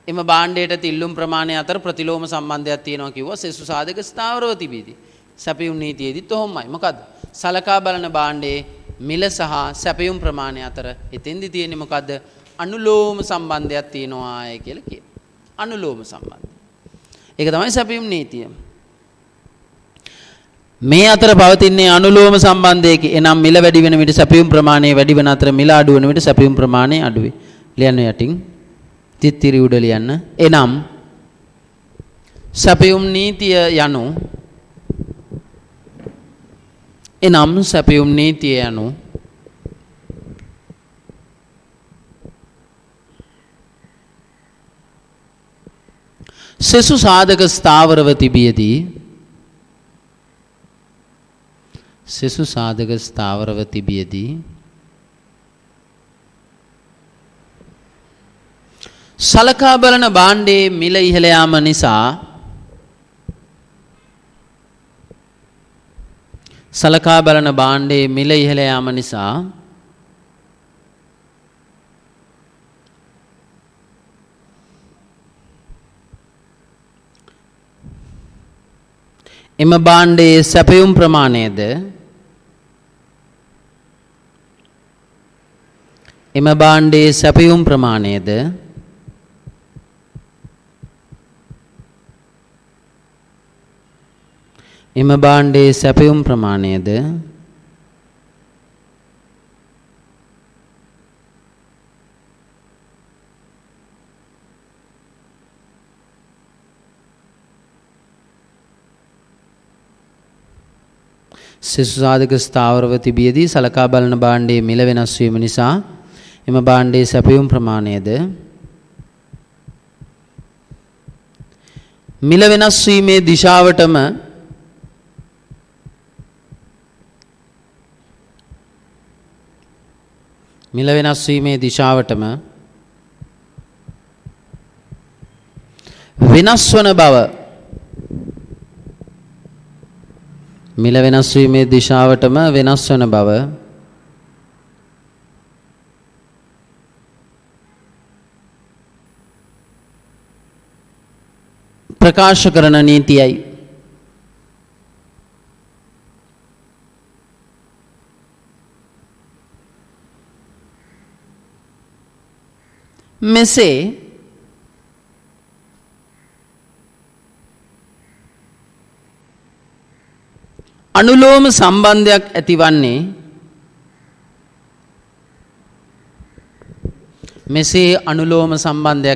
එම භාණ්ඩයට ඉල්ලුම් ප්‍රමාණය අතර ප්‍රතිලෝම සම්බන්ධයක් තියෙනවා කිව්වා සෙසු සාධක ස්ථාවරව තිබීදී. සැපයුම් නීතියේදීත් ඔහොමයි. මොකද්ද? සලකා බලන භාණ්ඩයේ මිල සහ සැපයුම් ප්‍රමාණය අතර එතෙන්දි තියෙන්නේ මොකද්ද? අනුලෝම සම්බන්ධයක් තියෙනවා කියලා කියනවා. අනුලෝම සම්බන්ධය. ඒක තමයි සැපයුම් නීතිය. මේ අතර පවතින්නේ අනුලෝම සම්බන්ධයක. එනම් මිල වැඩි වෙන විට සැපයුම් ප්‍රමාණය වැඩි වෙන අතර මිල අඩු වෙන විට සැපයුම් ප්‍රමාණය අඩු වේ. ලියන්න යටින් තිත්තිරි උඩ ලියන්න. එනම් සැපයුම් නීතිය යනු සෙසු සාධක ස්ථාවරව තිබියදී සලකා බලන භාණ්ඩයේ මිල ඉහළ යාම නිසා එම භාණ්ඩයේ සැපයුම් ප්‍රමාණයද සෙසු සාධක ස්ථාවරව තිබියදී සලකා බලන භාණ්ඩයේ මිල වෙනස් වීම නිසා එම භාණ්ඩයේ සැපයුම් ප්‍රමාණයද මිල වෙනස් වීමේ දිශාවටම වෙනස් වන බව ප්‍රකාශ කරන නීතියයි. මෙසේ අනුලෝම සම්බන්ධයක්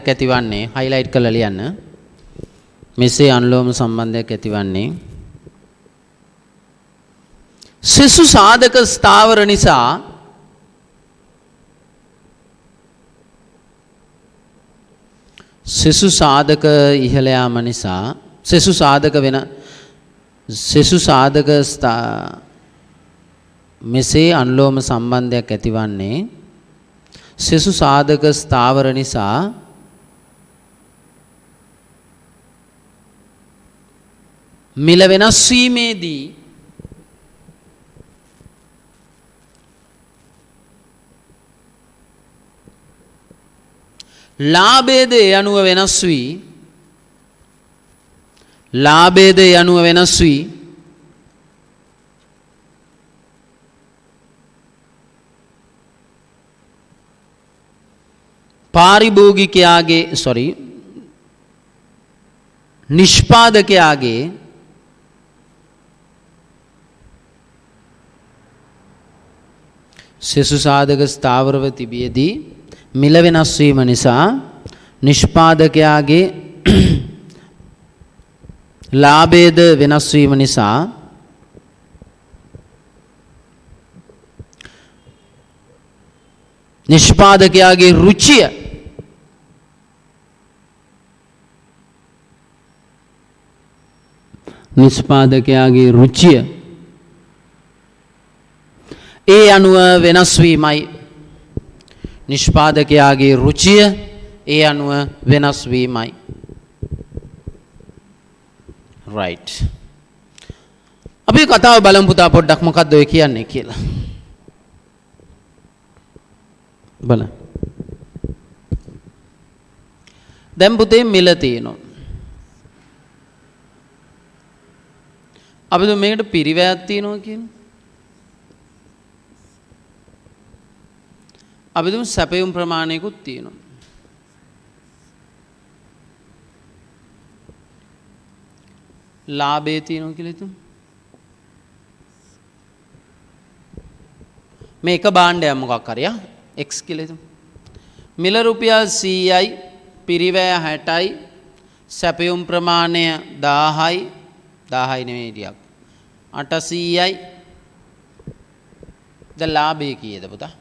ඇතිවන්නේ highlight කරලා ලියන්න. මෙසේ අනුලෝම සම්බන්ධයක් ඇතිවන්නේ සෙසු සාධක ස්ථාවර නිසා මෙසේ අනුලෝම සම්බන්ධයක් ඇතිවන්නේ සෙසු සාධක ස්ථාවර නිසා මිල වෙනස් වීමේදී ලාභයද ඒ අනුව වෙනස් වී පාරිභෝගිකයාගේ නිෂ්පාදකයාගේ සෙසු සාධක ස්ථාවරව තිබියදී මිල වෙනස් වීම නිසා නිෂ්පාදකයාගේ ලාභයද වෙනස් වීම නිසා නිෂ්පාදකයාගේ රුචිය ඒ අනුව වෙනස් වීමයි. නිෂ්පාදකයාගේ රුචිය ඒ අනුව වෙනස් වීමයි. right. අපි කතාව බලමු පුතා පොඩ්ඩක් මොකක්ද ඔය කියන්නේ කියලා. බලන්න. දැන් පුතේ මිල තියෙනවා. අපි මේකට පිරිවැයක් තියෙනවා කියමු. අපි දුම් සැපයුම් ප්‍රමාණයකුත් තියෙනවා. ලාභය තියෙනවා කියලා හිතමු. මේ එක භාණ්ඩයක් මොකක් හරි x කියලා හිතමු. මිල රුපියල් 100යි, පිරිවැය 60යි, සැපයුම් ප්‍රමාණය 1000යි, 1000යි නෙමෙයි ටිකක් 800යි. ද ලාභය කීයද පුතා?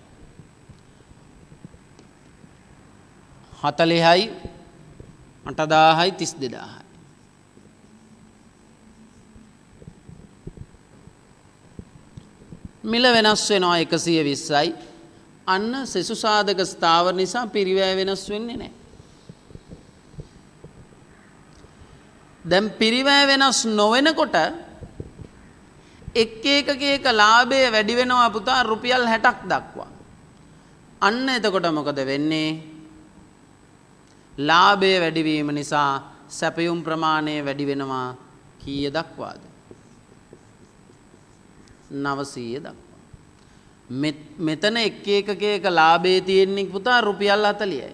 40යි, 8000යි, 32000යි. මිල වෙනස් වෙනවා 120යි. අන්න සෙසු සාධක ස්ථාවර නිසා පිරිවැය වෙනස් වෙන්නේ නැහැ. දැන් පිරිවැය වෙනස් නොවෙනකොට එක එක ලාභය වැඩි වෙනවා පුතා රුපියල් 60ක් දක්වා. අන්න එතකොට මොකද වෙන්නේ? ලාභය වැඩි වීම නිසා සැපයුම් ප්‍රමාණය වැඩි වෙනවා කීය දක්වාද? 900 දක්වා. මෙතන එක ලාභයේ තියෙන්නේ පුතා රුපියල් 40යි.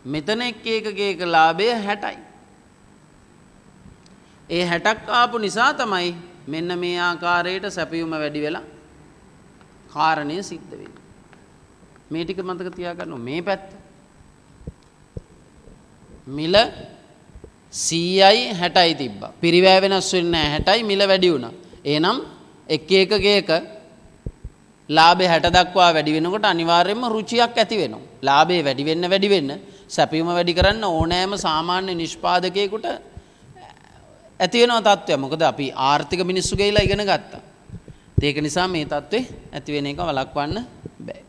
මෙතන එක ලාභය 60යි. ඒ 60ක් ආපු නිසා තමයි මෙන්න මේ ආකාරයට සැපයුම වැඩි වෙලා කාරණය සිද්ධ වෙන්නේ. මේ ටික මතක තියාගන්න. මේ පැත්ත මිල 100යි 60යි තිබ්බා. පිරිවැය වෙනස් වෙන්නේ නැහැ 60යි මිල වැඩි වුණා. එහෙනම් එක ලාභය 60 දක්වා වැඩි වෙනකොට අනිවාර්යයෙන්ම රුචියක් ඇති වෙනවා. ලාභය වැඩි වෙන්න සැපයුම වැඩි කරන්න ඕනෑම සාමාන්‍ය නිෂ්පාදකයෙකුට ඇති වෙන තත්ත්වයක්. මොකද අපි ආර්ථික මිනිස්සු ගිහිලා ඉගෙන ගත්තා. ඒක නිසා මේ තත්ත්වේ ඇති වෙන එක වළක්වන්න බෑ.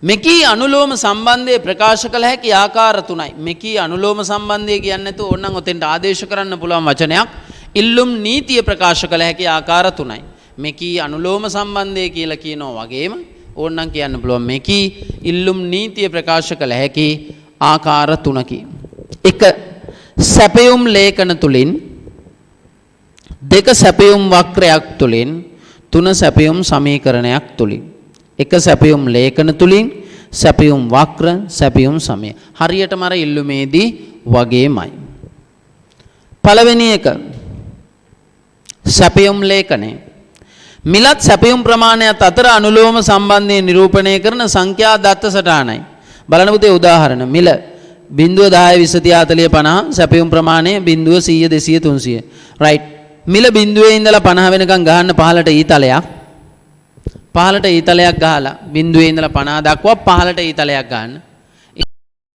මෙකී අනුලෝම සම්බන්ධය ප්‍රකාශ කළ හැකි ආකාර තුනයි. මෙකී අනුලෝම සම්බන්ධය කියන්නේ නැතුව ඕනනම් ඔතෙන්ට ආදේශ කරන්න පුළුවන් වචනයක්. ඉල්ලුම් නීතිය ප්‍රකාශ කළ හැකි ආකාර තුනයි. මෙකී අනුලෝම සම්බන්ධය කියලා කියනවා වගේම ඕනනම් කියන්න පුළුවන් මෙකී ඉල්ලුම් නීතිය ප්‍රකාශ කළ හැකි ආකාර තුනකි. 1. සැපයුම් ලේඛන තුලින්, 2. සැපයුම් වක්‍රයක් තුලින්, 3. සැපයුම් සමීකරණයක් තුලින්. 1. සැපයුම් ලේඛන තුලින්, සැපයුම් වක්‍ර, සැපයුම් සමය. හරියටම අර ඉල්ලුමේදී වගේමයි. පළවෙනි එක සැපයුම් ලේඛනය. මිලත් සැපයුම් ප්‍රමාණයත් අතර අනුලෝම සම්බන්ධය නිරූපණය කරන සංඛ්‍යා දත්ත සටහනයි. බලන්න පුතේ උදාහරණ. මිල 0 10 20 30 40 50, සැපයුම් ප්‍රමාණය 0 100 200 300. right. මිල 0 ඉඳලා 50 වෙනකන් ගහන්න පහළට ඊතලයක්. පහළට ඊතලයක් ගහලා 0 ඉඳලා 50 දක්වා පහළට ඊතලයක් ගන්න.